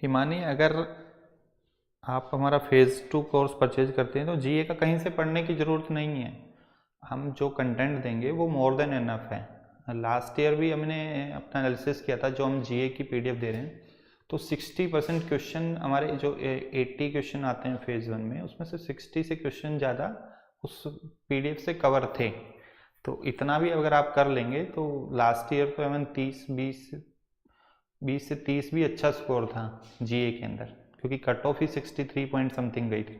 Himani, अगर आप हमारा phase 2 course purchase करते हैं तो जीए का कहीं से पढ़ने की ज़रूरत नहीं है. हम जो कंटेंट देंगे वो मोर देन एनफ है. लास्ट ईयर भी हमने अपना एनालिसिस किया था, जो हम जीए की पीडीएफ दे रहे हैं तो 60% क्वेश्चन हमारे, जो 80 क्वेश्चन आते हैं फेज़ 1 में, उसमें से 60 से क्वेश्चन ज़्यादा उस पीडीएफ से कवर थे. तो इतना भी अगर आप कर लेंगे तो लास्ट ईयर तो हमें 20 से 30 भी अच्छा स्कोर था जीए के अंदर, क्योंकि कट ऑफ ही 63 पॉइंट समथिंग गई थी.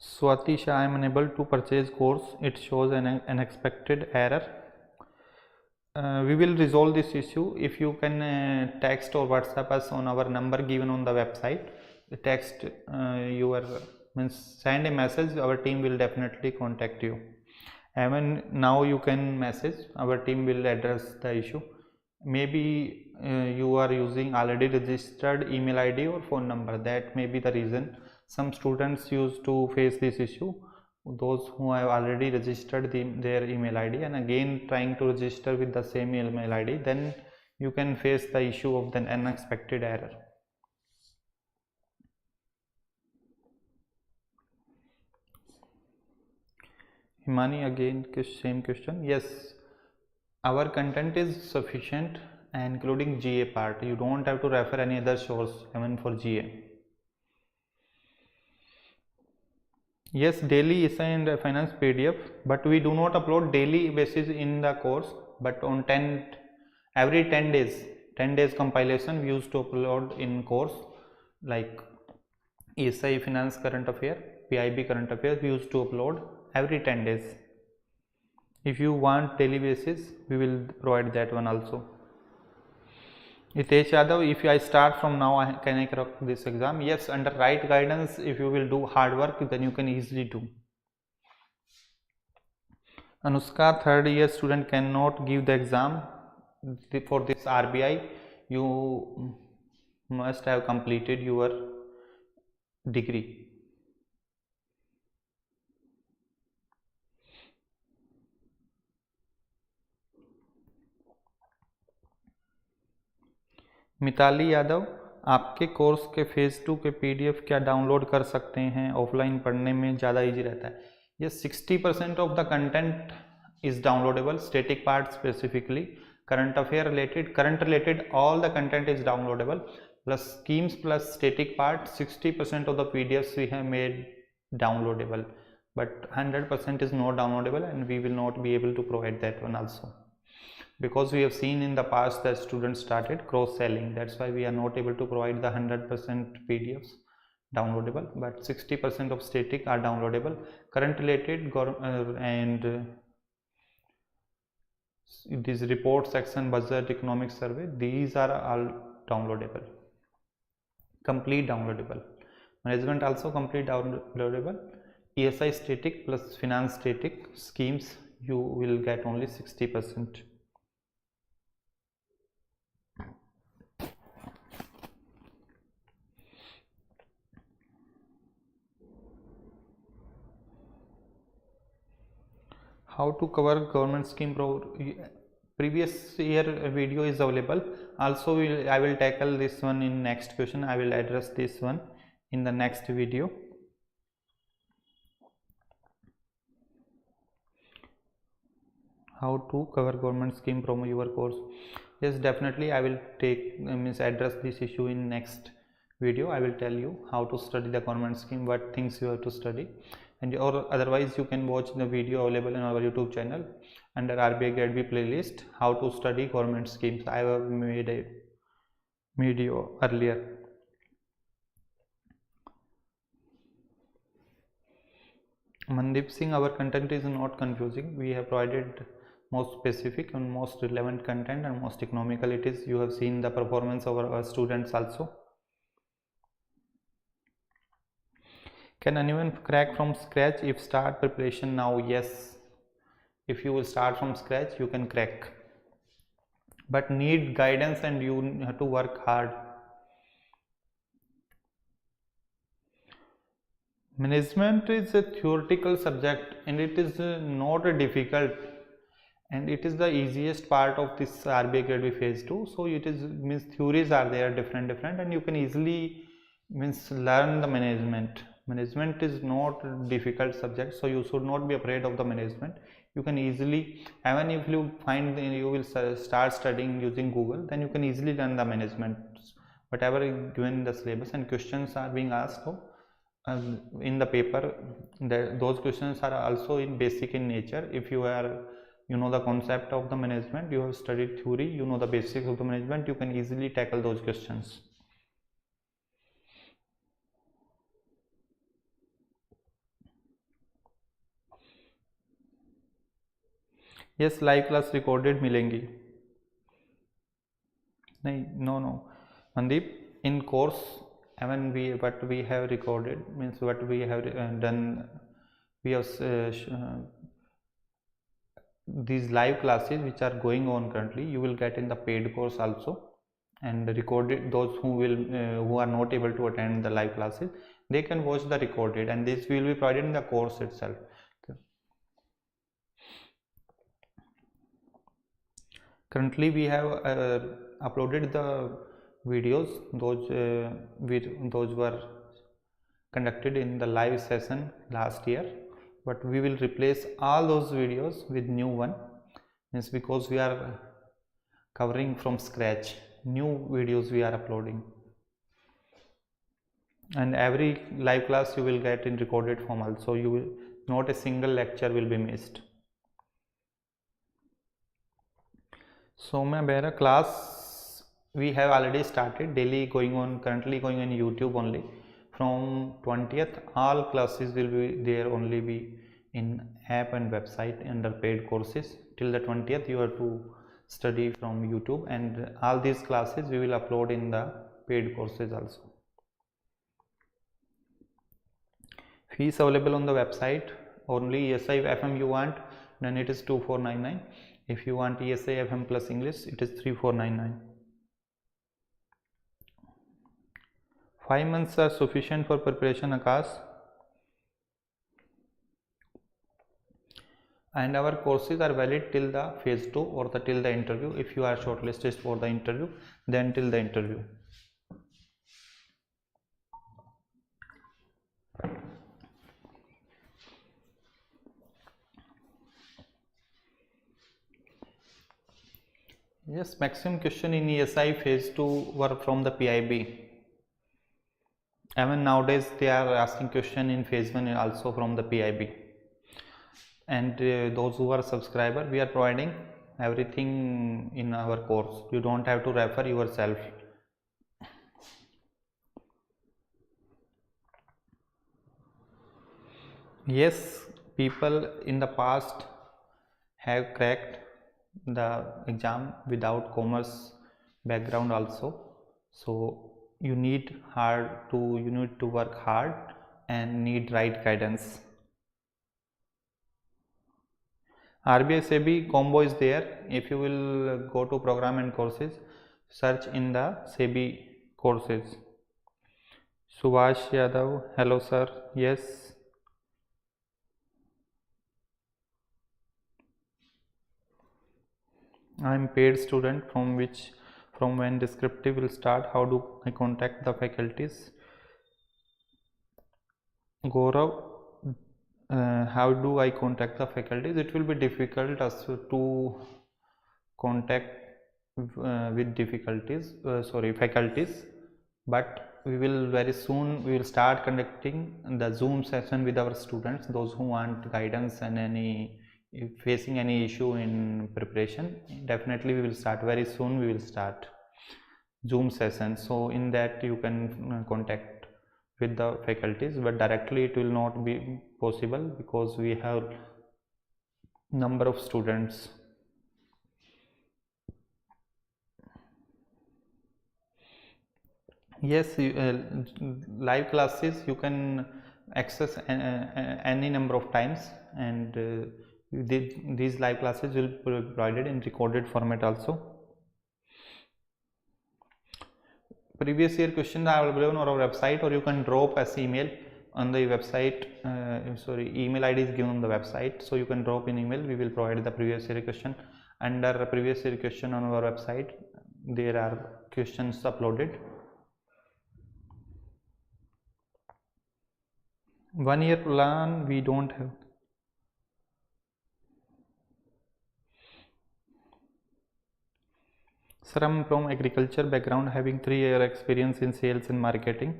Swati Shah, I am unable to purchase course. It shows an unexpected error. We will resolve this issue. If you can text or WhatsApp us on our number given on the website. Text send a message. Our team will definitely contact you. Even now you can message. Our team will address the issue. Maybe you are using already registered email ID or phone number. That may be the reason. Some students used to face this issue, those who have already registered their email ID and again trying to register with the same email ID, then you can face the issue of the unexpected error. Himani, again same question. Yes, our content is sufficient including GA part. You don't have to refer any other source even for GA. Yes, daily essay and finance PDF, but we do not upload daily basis in the course, but on every 10 days compilation we used to upload in course, like ESI finance current affair, PIB current affairs we used to upload every 10 days. If you want daily basis, we will provide that one also. Hitesh Yadav, if I start from now, can I crack this exam? Yes, under right guidance, if you will do hard work, then you can easily do. Anushka, third year student cannot give the exam for this RBI. You must have completed your degree. Mitali Yadav, आपके course के phase 2 के PDF क्या download कर सकते हैं? Offline पढ़ने में ज़्यादा इजी रहता है। ये 60% of the content is downloadable, static part specifically, current affair related, current related, all the content is downloadable, plus schemes plus static part, 60% of the PDFs we have made downloadable, but 100% is not downloadable, and we will not be able to provide that one also, because we have seen in the past that students started cross selling. That's why we are not able to provide the 100% PDFs downloadable, but 60% of static are downloadable. Current related and this report section, budget, economic survey, these are all downloadable, complete downloadable. Management also complete downloadable. ESI static plus finance static schemes, you will get only 60%. How to cover government scheme previous year video is available. Also I will tackle this one in next question. I will address this one in the next video. How to cover government scheme from your course? Yes, definitely I will address this issue in next video. I will tell you how to study the government scheme, what things you have to study, and or otherwise you can watch the video available in our YouTube channel under RBI Grade B playlist, how to study government schemes. I have made a video earlier. Mandeep Singh, our content is not confusing. We have provided most specific and most relevant content and most economical it is. You have seen the performance of our students also. Can anyone crack from scratch if start preparation now? Yes, if you will start from scratch you can crack, but need guidance and you have to work hard. Management is a theoretical subject and it is not difficult, and it is the easiest part of this RBI Grade B phase 2. So it is theories are there different and you can easily learn the management. Management is not a difficult subject, so you should not be afraid of the management. You can easily, even if you find you will start studying using Google, then you can easily learn the management, whatever is given in the syllabus, and questions are being asked in the paper. Those questions are also in basic in nature. If you know the concept of the management, you have studied theory, you know the basics of the management, you can easily tackle those questions. Yes, live class recorded मिलेंगी नहीं, no Mandeep, in course even what we have recorded means what we have done, we have these live classes which are going on currently, you will get in the paid course also, and recorded, those who will who are not able to attend the live classes, they can watch the recorded, and this will be provided in the course itself. Currently we have uploaded the videos, those were conducted in the live session last year, but we will replace all those videos with new one, means because we are covering from scratch, new videos we are uploading, and every live class you will get in recorded form also. You will not a single lecture will be missed. Soumya Behra, class we have already started, daily going on, currently going on YouTube only. From 20th all classes will be there, only be in app and website under paid courses. Till the 20th you have to study from YouTube, and all these classes we will upload in the paid courses also. Fees available on the website. Only ESI FM you want, then it is 2499. If you want ESI FM plus English, it is 3499. 5 months are sufficient for preparation, Akash. and our courses are valid till the phase 2 or till the interview. If you are shortlisted for the interview, then till the interview. Yes, maximum question in ESI phase 2 were from the PIB. Even nowadays they are asking question in phase 1 also from the PIB. And those who are subscriber, we are providing everything in our course. You don't have to refer yourself. Yes, people in the past have cracked the exam without commerce background also. So you need to work hard and need right guidance. RBI SEBI combo is there. If you will go to program and courses, search in the SEBI courses. Subhash Yadav, hello sir. Yes. I am paid student. From when descriptive will start? How do I contact the faculties? Gaurav, how do I contact the faculties? It will be difficult as to contact with faculties, but we will very soon start conducting the Zoom session with our students, those who want guidance and facing any issue in preparation. Definitely we will start very soon. We will start Zoom session, so in that you can contact with the faculties, but directly it will not be possible because we have number of students. Yes, live classes you can access any number of times, and these live classes will be provided in recorded format also. Previous year questions are available on our website, or you can drop as email on the website. Email ID is given on the website, so you can drop an email. We will provide the previous year question. Under previous year question on our website, there are questions uploaded. 1 year plan we don't have. Sir, I am from agriculture background, having 3-year experience in sales and marketing.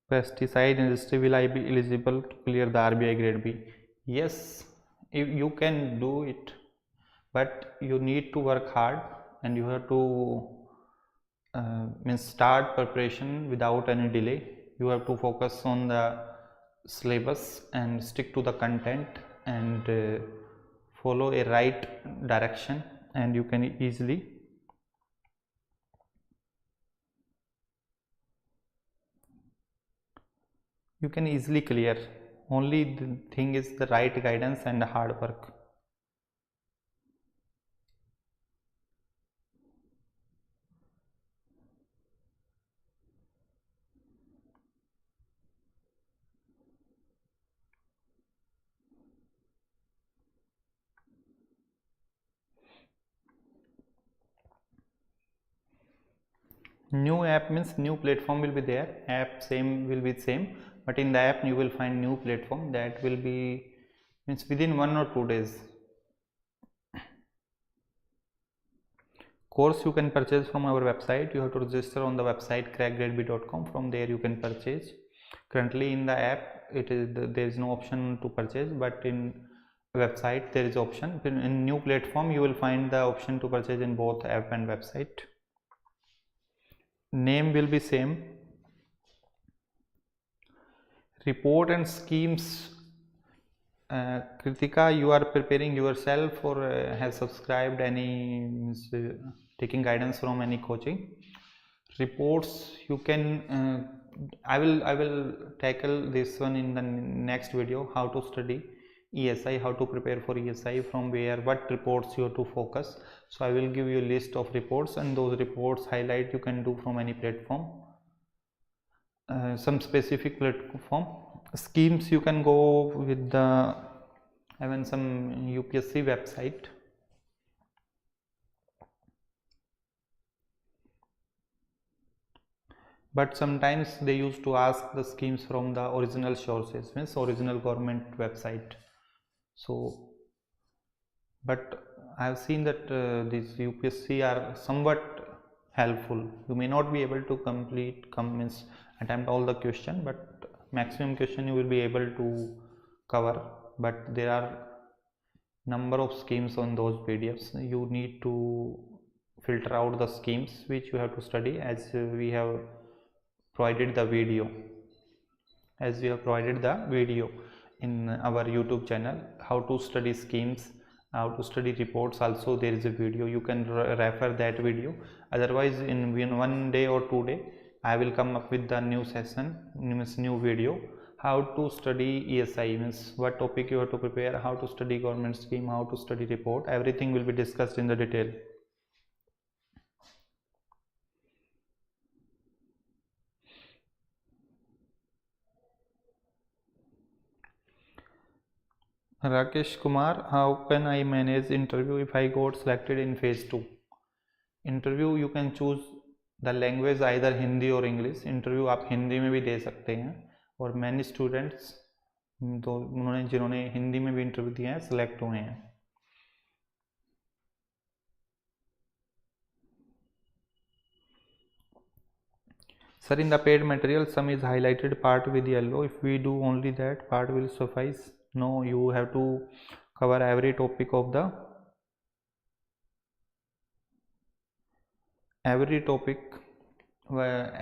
Pesticide industry, will I be eligible to clear the RBI grade B? Yes, you can do it, but you need to work hard and you have to start preparation without any delay. You have to focus on the syllabus and stick to the content and follow a right direction, and you can easily clear. Only the thing is the right guidance and the hard work. New app means new platform will be there. App will be same, but in the app you will find new platform that will be within 1 or 2 days. Course you can purchase from our website. You have to register on the website crackgradeb.com. From there you can purchase. Currently in the app there is no option to purchase, but in website there is option. In new platform you will find the option to purchase in both app and website. Name will be same. Report and schemes, Kritika, you are preparing yourself or have subscribed taking guidance from any coaching? Reports you can I will tackle this one in the next video, how to study ESI, how to prepare for ESI, from where, what reports you have to focus. So I will give you a list of reports, and those reports highlight you can do from any platform, some specific platform. Schemes you can go with the even some UPSC website. But sometimes they used to ask the schemes from the original sources, means original government website. So, but I have seen that these UPSC are somewhat helpful. You may not be able to means attempt all the question, but maximum question you will be able to cover. But there are number of schemes on those PDFs. You need to filter out the schemes which you have to study, as we have provided the video in our YouTube channel, how to study schemes, how to study reports. Also there is a video, you can refer that video. Otherwise in 1 day or 2 day I will come up with the new session, means new video, how to study ESI, means what topic you have to prepare, how to study government scheme, how to study report. Everything will be discussed in the detail. Rakesh Kumar, how can I manage interview if I got selected in phase 2? Interview you can choose the language either Hindi or English. Interview आप हिंदी में भी दे सकते हैं, और many students तो उन्होंने जिन्होंने हिंदी में भी इंटरव्यू दिया है सिलेक्ट हुए हैं. Sir, in the paid material some is highlighted part with yellow. If we do only that part will suffice? No, you have to cover every topic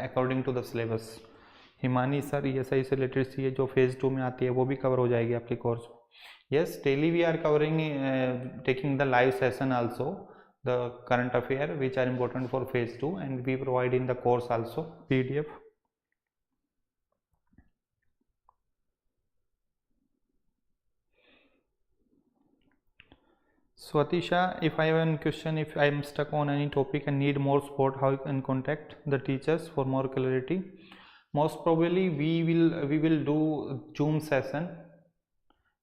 according to the syllabus. Himani sir ESI से related सी है जो phase 2 में आती है वो भी cover हो जाएगी आपके course. Yes, daily we are covering taking the live session also, the current affair which are important for phase 2, and we provide in the course also PDF. Swatisha, if I have any question, if I am stuck on any topic and need more support, how you can contact the teachers for more clarity? Most probably we will do Zoom session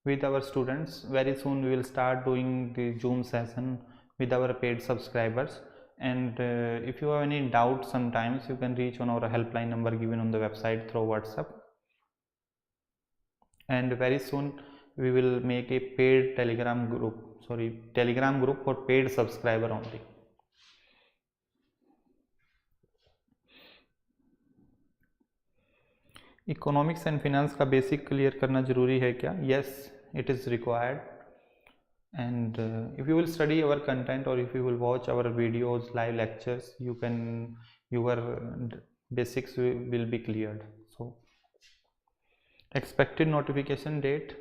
with our students. Very soon we will start doing the Zoom session with our paid subscribers, and if you have any doubt, sometimes you can reach on our helpline number given on the website through WhatsApp. And very soon we will make a paid telegram group for paid subscriber only. Economics and finance का basic clear करना जरूरी है क्या? Yes, it is required. And if you will study our content, or if you will watch our videos, live lectures, your basics will be cleared. So expected notification date,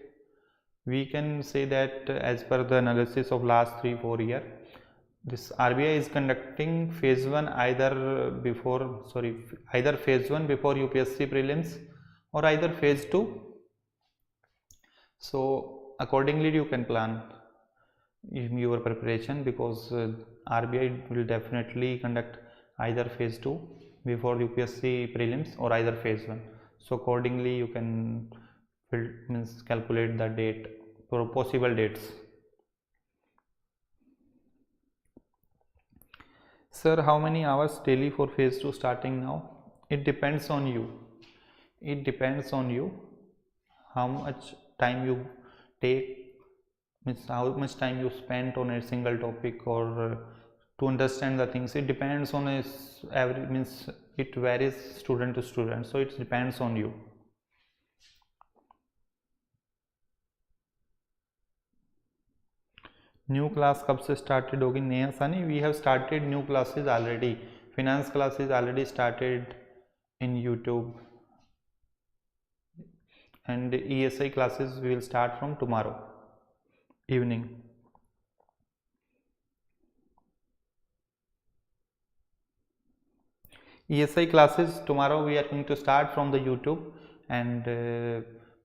we can say that as per the analysis of last 3-4 years, this RBI is conducting phase 1 either phase 1 before UPSC prelims, or either phase 2. So accordingly you can plan in your preparation, because RBI will definitely conduct either phase 2 before UPSC prelims, or either phase 1. So accordingly you can calculate the date for possible dates. Sir, how many hours daily for phase 2 starting now? It depends on you. How much time you take, means how much time you spend on a single topic, or to understand the things. It depends on it varies student to student, so it depends on you. New class कब से started होगी? Neha Sani, we have started new classes already. Finance classes already started in YouTube, and ESI classes will start from tomorrow evening. ESI classes tomorrow we are going to start from the YouTube, and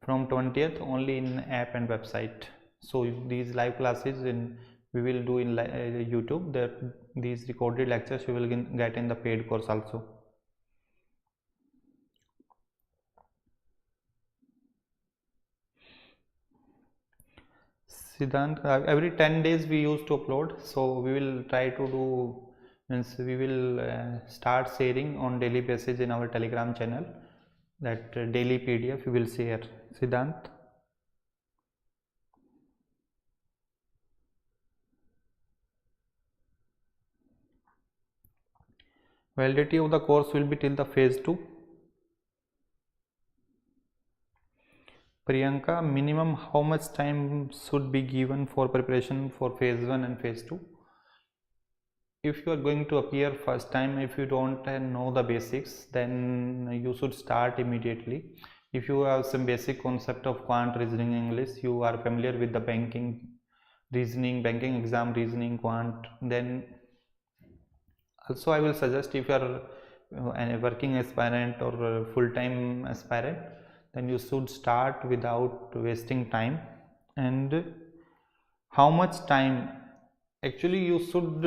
from 20th only in app and website. So these live classes we will do in YouTube. These recorded lectures you will get in the paid course also. Siddhant, every 10 days we used to upload, so we will try to do, means we will start sharing on daily basis in our Telegram channel, that daily PDF we will share. Siddhant. Validity of the course will be till the phase 2. Priyanka, minimum how much time should be given for preparation for phase 1 and phase 2? If you are going to appear first time, if you don't know the basics, then you should start immediately. If you have some basic concept of quant, reasoning, English, you are familiar with the banking reasoning, banking exam reasoning, quant, then also I will suggest, if you are a working aspirant or a full-time aspirant, then you should start without wasting time. And how much time? Actually you should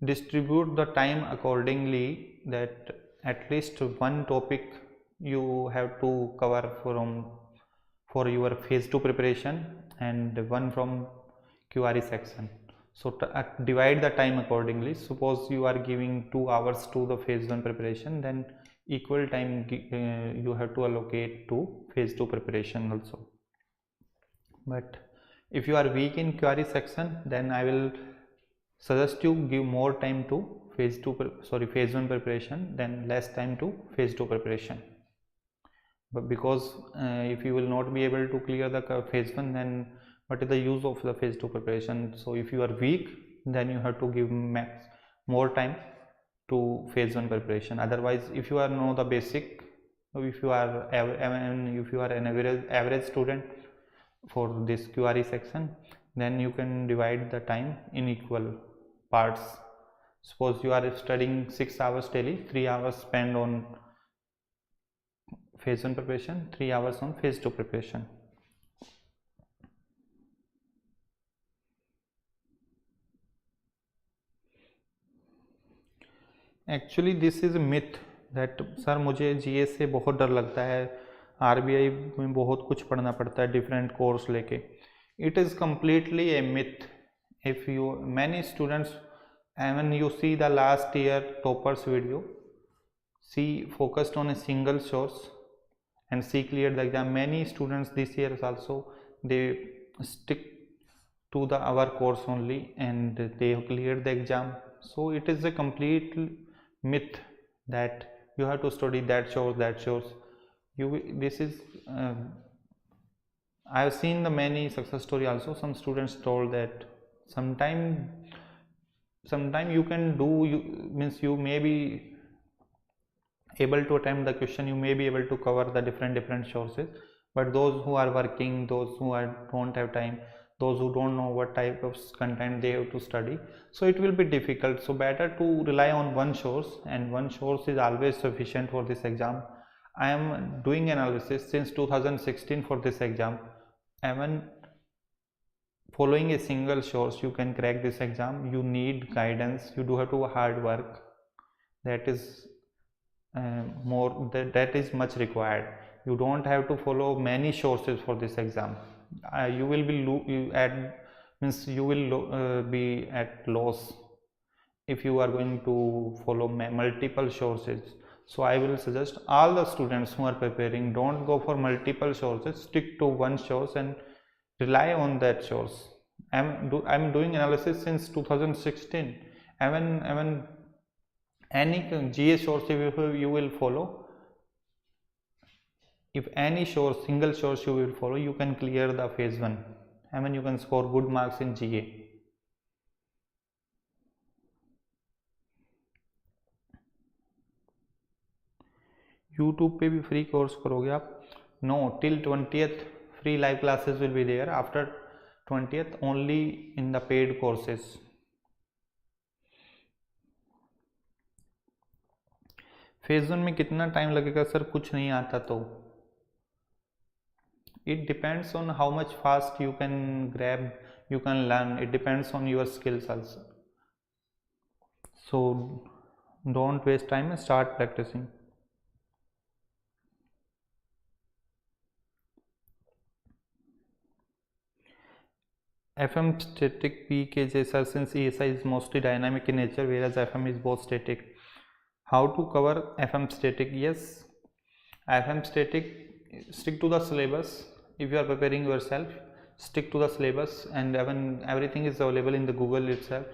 distribute the time accordingly, that at least one topic you have to cover for your phase 2 preparation and one from QRE section. So divide the time accordingly. Suppose you are giving 2 hours to the phase 1 preparation, then equal time you have to allocate to phase 2 preparation also. But if you are weak in query section, then I will suggest you give more time to phase 1 preparation, then less time to phase 2 preparation. But because if you will not be able to clear the phase 1, then what is the use of the phase 2 preparation? So if you are weak, then you have to give more time to phase 1 preparation. Otherwise, if you are know the basic, if you are an average student for this QRE section, then you can divide the time in equal parts. Suppose you are studying 6 hours daily, 3 hours spent on phase 1 preparation, 3 hours on phase 2 preparation. Actually this is myth that sir मुझे जीए से बहुत डर लगता है, RBI में बहुत कुछ पढ़ना पड़ता है डिफरेंट कोर्स लेके. It is completely A myth. If you many students when you see the last year toppers video, she focused on a single source and she cleared the exam. Many students this year also, they stick to the our course only and they cleared the exam. So it is a complete myth that you have to study that source. This is I have seen the many success story also. Some students told that sometime you can do, means you may be able to attempt the question, you may be able to cover the different sources, but those who are working, those who don't have time, those who don't know what type of content they have to study, so it will be difficult. So better to rely on one source, and one source is always sufficient for this exam. I am doing analysis since 2016 for this exam. Even following a single source, you can crack this exam. You need guidance, you do have to hard work, that is that is much required. You don't have to follow many sources for this exam. You will be be at loss if you are going to follow multiple sources. So I will suggest all the students who are preparing, don't go for multiple sources, stick to one source and rely on that source. I'm doing analysis since 2016. Even any GA source you will follow, if any source, single source you will follow, you can clear the phase 1. You can score good marks in GA. YouTube पे भी free course करोगे आप? No, till 20th free live classes will be there. After 20th only in the paid courses. phase 1 में कितना time लगेगा sir कुछ नहीं आता तो? It depends on how much fast you can grab, you can learn. It depends on your skills also. So don't waste time and start practicing. FM static P के जैसा, since ESI is mostly dynamic in nature whereas FM is both static. How to cover FM static? Yes, FM static, stick to the syllabus. If you are preparing yourself, stick to the syllabus, and everything is available in the Google itself.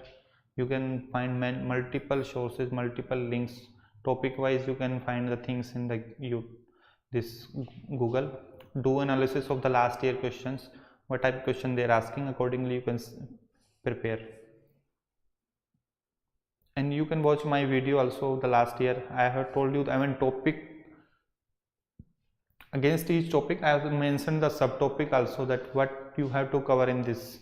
You can find multiple sources, multiple links, topic wise you can find the things in the this Google. Do analysis of the last year questions, what type of question they are asking, accordingly you can prepare. And you can watch my video also the last year. I have told you, topic, against each topic I have mentioned the subtopic also, that what you have to cover in this.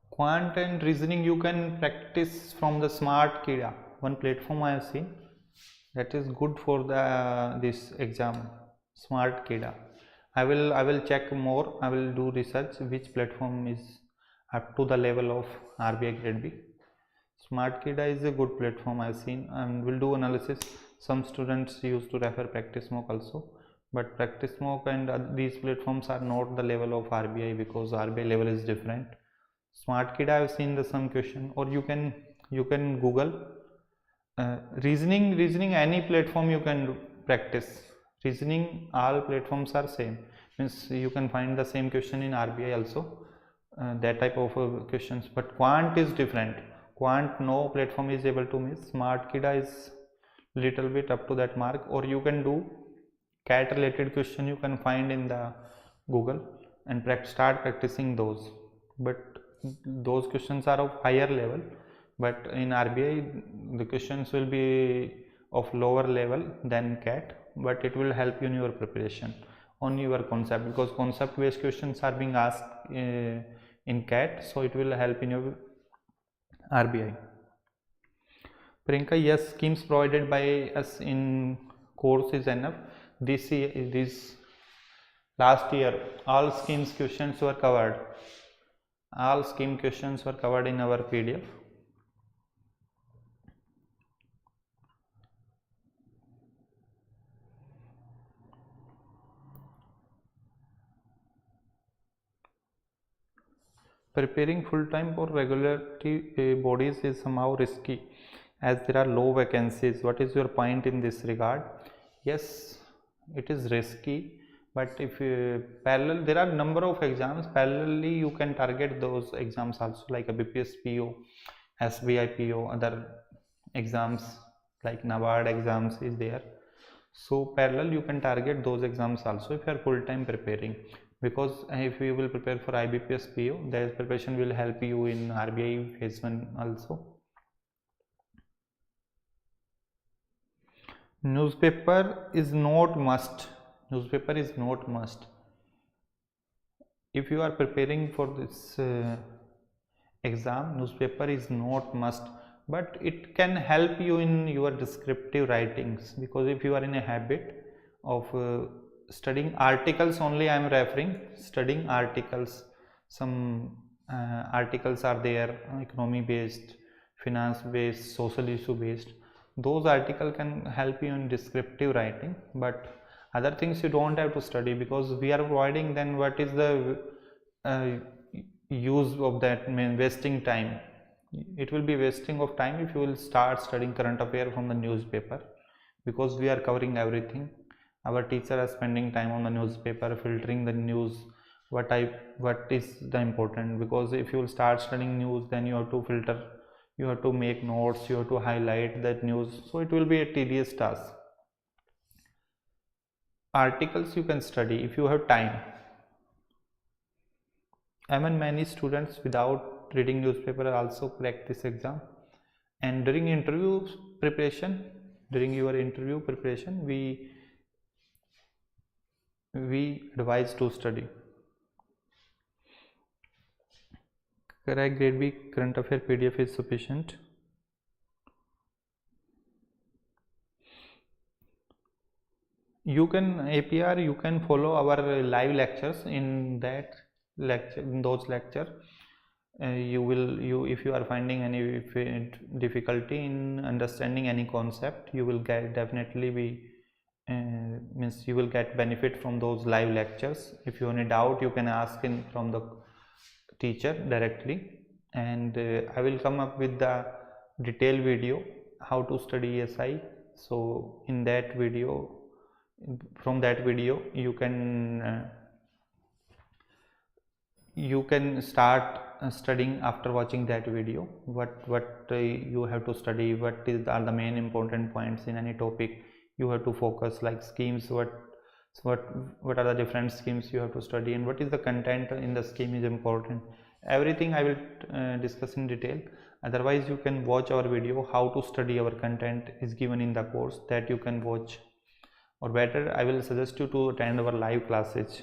Quant and reasoning you can practice from the SmartKida, one platform I have seen that is good for the this exam, SmartKida. I will check more, I will do research which platform is up to the level of RBI Grade B. SmartKida is a good platform I have seen, and will do analysis. Some students used to refer PracticeMock also, but PracticeMock and these platforms are not the level of RBI, because RBI level is different. SmartKida I have seen the some question, or you can Google reasoning any platform you can practice. Reasoning, all platforms are same, means you can find the same question in RBI also, that type of questions. But quant is different. Quant no platform is able to miss. SmartKida is little bit up to that mark, or you can do cat related question you can find in the Google and start practicing those. But those questions are of higher level, but in RBI the questions will be of lower level than cat, but it will help you in your preparation on your concept, because concept based questions are being asked in cat, so it will help in your RBI. Priyanka, yes, schemes provided by us in course is enough. This last year all schemes questions were covered. All scheme questions were covered in our PDF. Preparing full-time for regulatory bodies is somehow risky as there are low vacancies. What is your point in this regard? Yes, it is risky, but if parallel, there are number of exams parallelly, you can target those exams also, like IBPSPO, SBIPO, other exams like NABARD exams is there. So parallel you can target those exams also if you are full time preparing, because if you will prepare for IBPSPO, that preparation will help you in RBI phase 1 also. Newspaper is not must. Newspaper is not must. If you are preparing for this exam, newspaper is not must, but it can help you in your descriptive writings, because if you are in a habit of studying articles only, I am referring studying articles, some articles are there, economy based, finance based, social issue based, those articles can help you in descriptive writing, but other things you don't have to study, because we are providing. Then what is the use of that? Wasting time. It will be wasting of time if you will start studying current affair from the newspaper, because we are covering everything. Our teacher are spending time on the newspaper, filtering the news, what is the important, because if you will start studying news, then you have to filter, you have to make notes, you have to highlight that news, so it will be a tedious task. Articles you can study if you have time. Many students without reading newspaper also crack this exam, and during your interview preparation, we advise to study. Correct grade B current affair PDF is sufficient. You can APR, you can follow our live lectures. In that lecture, in those lecture, if you are finding any difficulty in understanding any concept, you will definitely be means you will get benefit from those live lectures. If you have any doubt, you can ask in from the teacher directly, and I will come up with the detailed video how to study SI. So in that video, from that video you can start studying after watching that video. What you have to study, are the main important points in any topic you have to focus, like schemes, what are the different schemes you have to study, and what is the content in the scheme is important. Everything I will discuss in detail. Otherwise you can watch our video how to study our content is given in the course, that you can watch, or better I will suggest you to attend our live classes.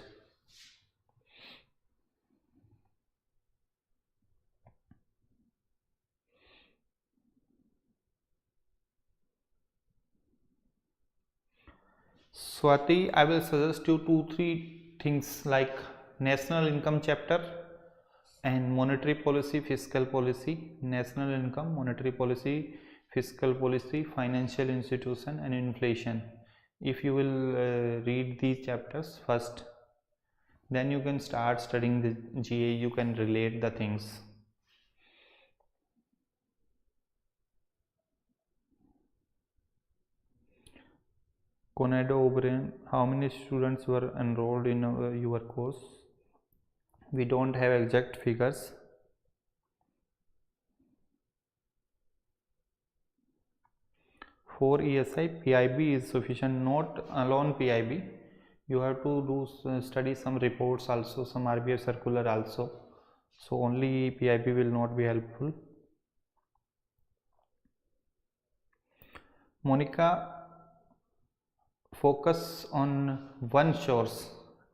Swati, I will suggest you 2-3 things like national income chapter and monetary policy, fiscal policy, national income, monetary policy, fiscal policy, financial institution and inflation. If you will read these chapters first, then you can start studying the GA, you can relate the things. Conado O'Brien, how many students were enrolled in your course? We don't have exact figures. For ESI, PIB is sufficient, not alone PIB. You have to do study some reports also, some RBI circular also. So only PIB will not be helpful. Monica, focus on one source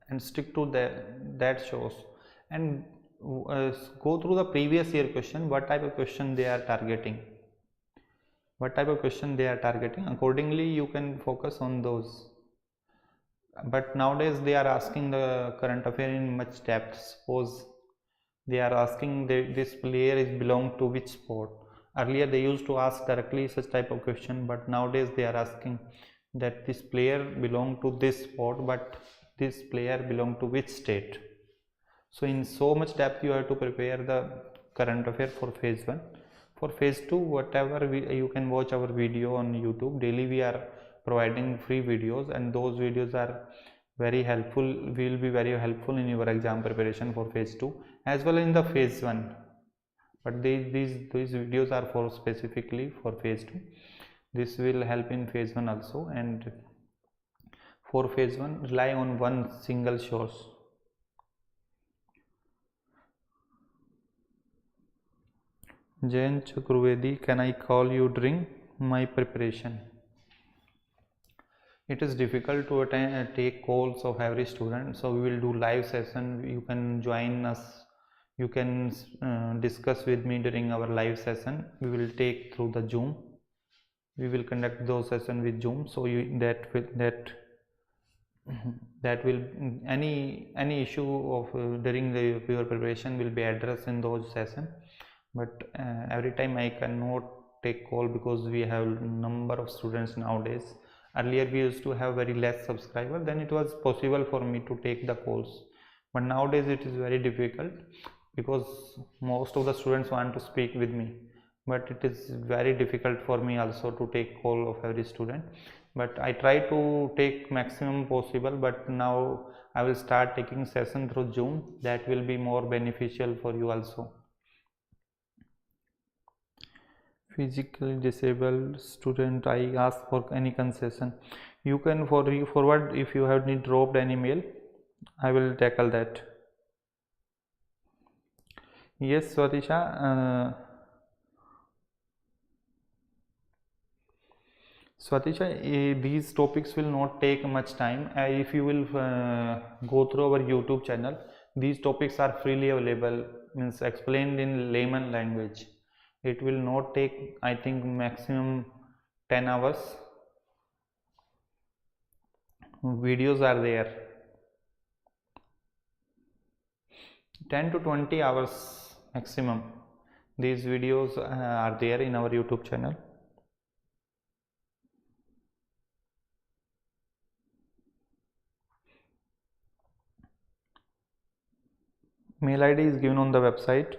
and stick to that source, and go through the previous year question, what type of question they are targeting, accordingly you can focus on those. But nowadays they are asking the current affair in much depth. Suppose they are asking this player is belong to which sport. Earlier they used to ask directly such type of question, but nowadays they are asking that this player belong to this sport, but this player belong to which state. So in so much depth you have to prepare the current affair for phase 1. For phase 2, whatever you can watch our video on YouTube. Daily we are providing free videos, and those videos are very helpful, will be very helpful in your exam preparation for phase 2 as well in the phase 1. But these videos are for specifically for phase 2. This will help in phase 1 also, and for phase 1 rely on one single source. Jain Chaturvedi, can I call you during my preparation? It is difficult to take calls of every student, so we will do live session. You can join us, you can discuss with me during our live session. We will take through the Zoom. We will conduct those sessions with Zoom, so that will any issue of during your preparation will be addressed in those sessions. But every time I cannot take call because we have number of students nowadays. Earlier we used to have very less subscriber, then it was possible for me to take the calls, but nowadays it is very difficult because most of the students want to speak with me, but it is very difficult for me also to take call of every student. But I try to take maximum possible, but now I will start taking session through Zoom. That will be more beneficial for you also. Physically disabled student, I ask for any concession. You can forward if you have dropped any mail, I will tackle that. Yes, Swatisha. Swatisha, these topics will not take much time. If you will go through our YouTube channel, these topics are freely available, means explained in layman language. It will not take, I think, maximum 10 hours. Videos are there. 10 to 20 hours maximum. These videos are there in our YouTube channel. Mail ID is given on the website.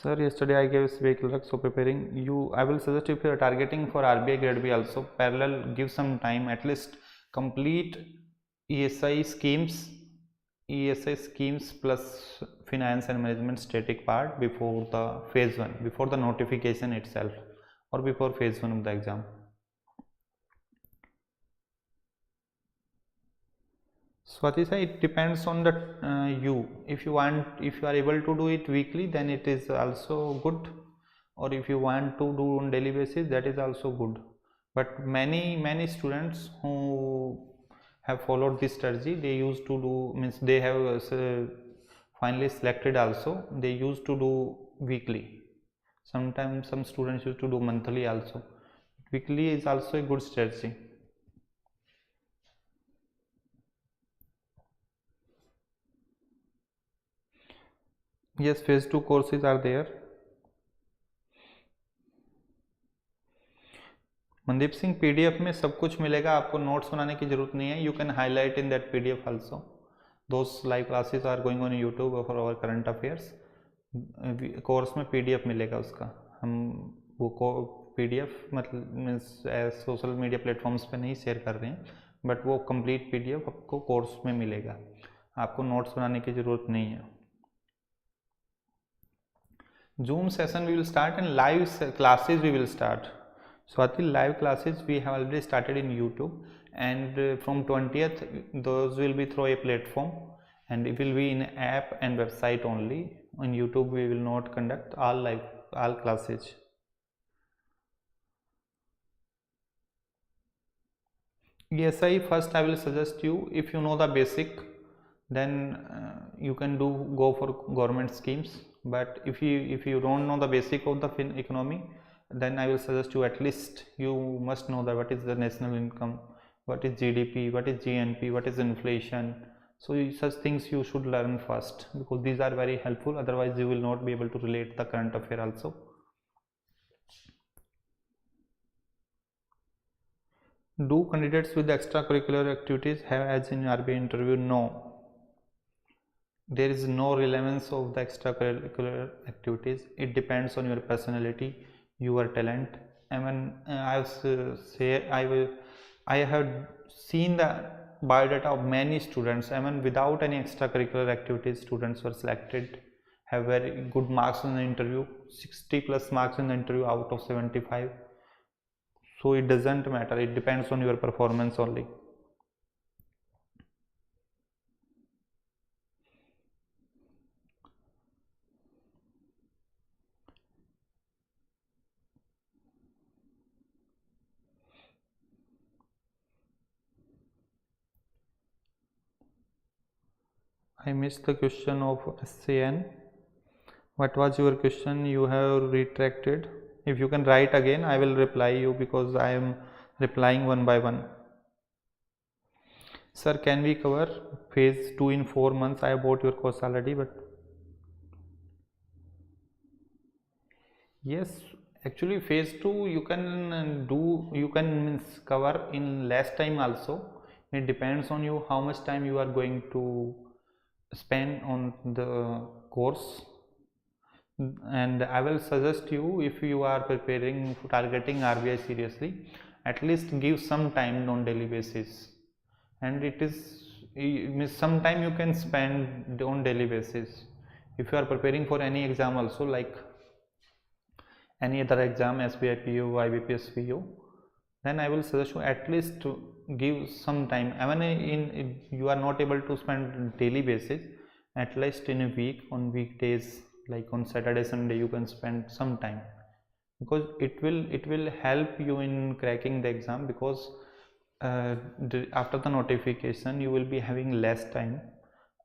Sir, yesterday I gave SBIPO, so preparing you, I will suggest if you are targeting for RBI Grade B also, parallel, give some time, at least complete ESI schemes plus finance and management static part before the phase 1, before the notification itself or before phase 1 of the exam. Swati, it depends on the you. If you are able to do it weekly, then it is also good, or if you want to do on daily basis, that is also good. But many students who have followed this strategy, they used to do, means they have finally selected also, they used to do weekly. Sometimes some students used to do monthly also. Weekly is also a good strategy. Yes, phase 2 courses are there. Mandeep Singh, PDF में सब कुछ मिलेगा, आपको notes बनाने की जरूरत नहीं है. You can highlight in that PDF also. Those live classes are going on YouTube for our current affairs. Course में पीडीएफ मिलेगा उसका. हम वो पीडीएफ मतलब मीन्स सोशल मीडिया प्लेटफॉर्म्स पे नहीं शेयर कर रहे हैं, बट वो कंप्लीट पीडीएफ आपको कोर्स में मिलेगा. आपको नोट्स बनाने की ज़रूरत नहीं है. Zoom session we will start and live classes we will start. Swati, live classes we have already started in YouTube, and from 20th those will be through a platform, and it will be in app and website only. On YouTube we will not conduct all classes. ESI, first I will suggest you, if you know the basic, then you can go for government schemes. But if you don't know the basic of the economy, then I will suggest you, at least you must know that what is the national income, what is GDP, what is GNP, what is inflation. So such things you should learn first, because these are very helpful, otherwise you will not be able to relate the current affair also. Do candidates with extracurricular activities have as in RBI interview? No. There is no relevance of the extracurricular activities. It depends on your personality, your talent. I mean, I have seen the biodata of many students. I mean, without any extracurricular activities, students were selected, have very good marks in the interview, 60 plus marks in the interview out of 75. So it doesn't matter. It depends on your performance only. I missed the question of SCN. What was your question? You have retracted. If you can write again, I will reply you, because I am replying one by one. Sir, can we cover phase 2 in 4 months? I have bought your course already, but yes, actually phase 2 you can cover in less time also. It depends on you how much time you are going to spend on the course, and I will suggest you, if you are preparing for targeting RBI seriously, at least give some time on daily basis, and it is some time you can spend on daily basis. If you are preparing for any exam also, like any other exam, SBIPO, IBPSPO, then I will suggest you at least to give some time. Even you are not able to spend daily basis, at least in a week, on weekdays, like on Saturday, Sunday, you can spend some time, because it will help you in cracking the exam, because after the notification you will be having less time.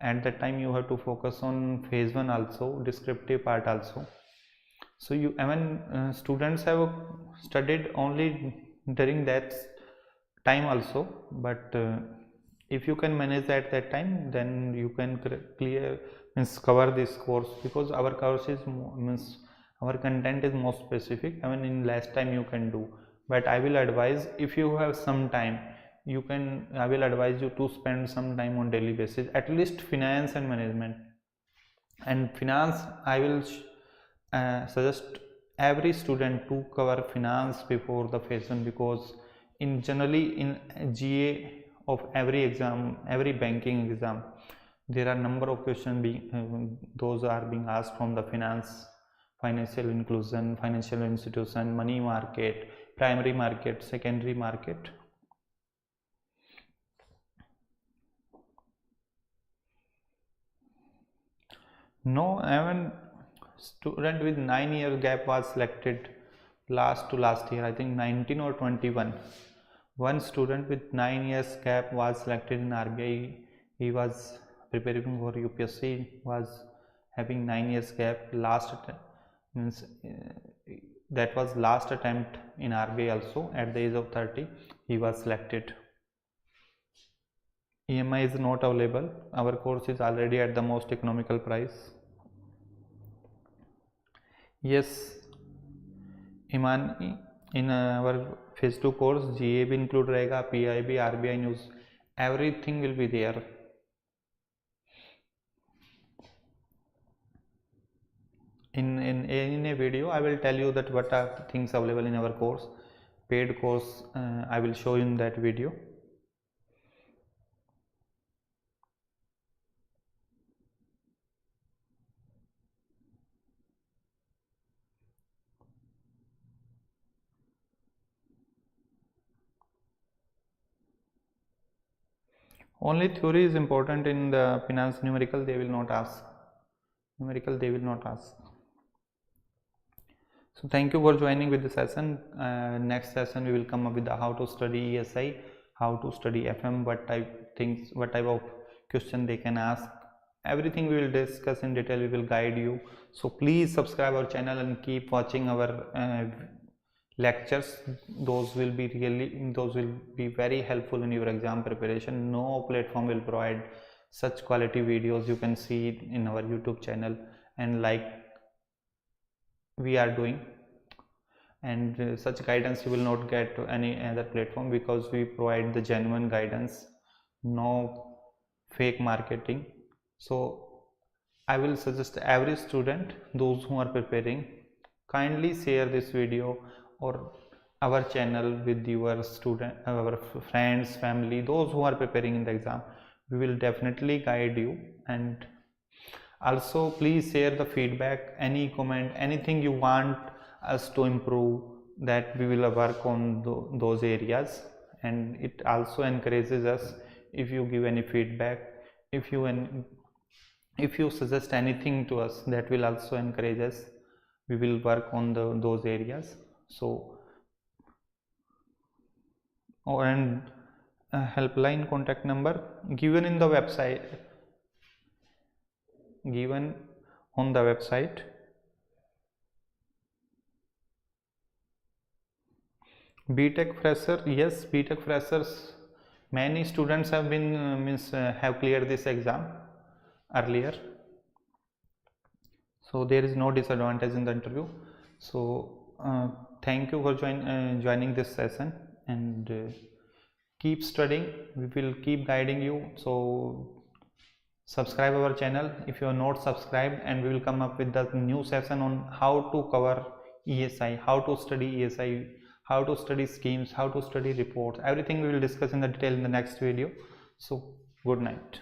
At that time you have to focus on phase 1 also, descriptive part also. So students have studied only during that time also, but if you can manage at that time, then you can means cover this course, because our course is means our content is more specific. I mean, in less time you can do, but I will advise, if you have some time, you can, I will advise you to spend some time on daily basis, at least finance and management. And finance, I will suggest every student to cover finance before the phase 1, because in generally in GA of every exam, every banking exam, there are number of questions being those are being asked from the finance, financial inclusion, financial institution, money market, primary market, secondary market. No, even student with 9 year gap was selected last year, I think 19 or 21. One student with 9 years gap was selected in RBI. He was preparing for UPSC, was having 9 years gap. Last means that was last attempt in RBI also. At the age of 30, he was selected. EMI is not available. Our course is already at the most economical price. Yes, Imani, in our phase 2 course, GA भी include रहेगा, PIB, RBI news, everything will be there. In a video, I will tell you that what are the things available in our course. Paid course, I will show you in that video. Only theory is important in the finance. Numerical they will not ask. Numerical they will not ask. So thank you for joining with the session. Next session we will come up with the how to study ESI, how to study FM, what type things, what type of question they can ask. Everything we will discuss in detail. We will guide you. So please subscribe our channel and keep watching our lectures. Those will be very helpful in your exam preparation. No platform will provide such quality videos you can see in our YouTube channel, and like we are doing, and such guidance you will not get to any other platform, because we provide the genuine guidance, no fake marketing. So I will suggest every student, those who are preparing, kindly share this video or our channel with your student, our friends, family, those who are preparing in the exam. We will definitely guide you. And also please share the feedback, any comment, anything you want us to improve, that we will work on those areas. And it also encourages us if you give any feedback, if you suggest anything to us, that will also encourage us. We will work on those areas. So and helpline contact number given in the website, given on the website. BTech fresher, yes, BTech freshers, many students have been have cleared this exam earlier, so there is no disadvantage in the interview. So thank you for joining this session, and keep studying. We will keep guiding you. So subscribe our channel if you are not subscribed, and we will come up with the new session on how to cover ESI, how to study ESI, how to study schemes, how to study reports. Everything we will discuss in the detail in the next video. So good night.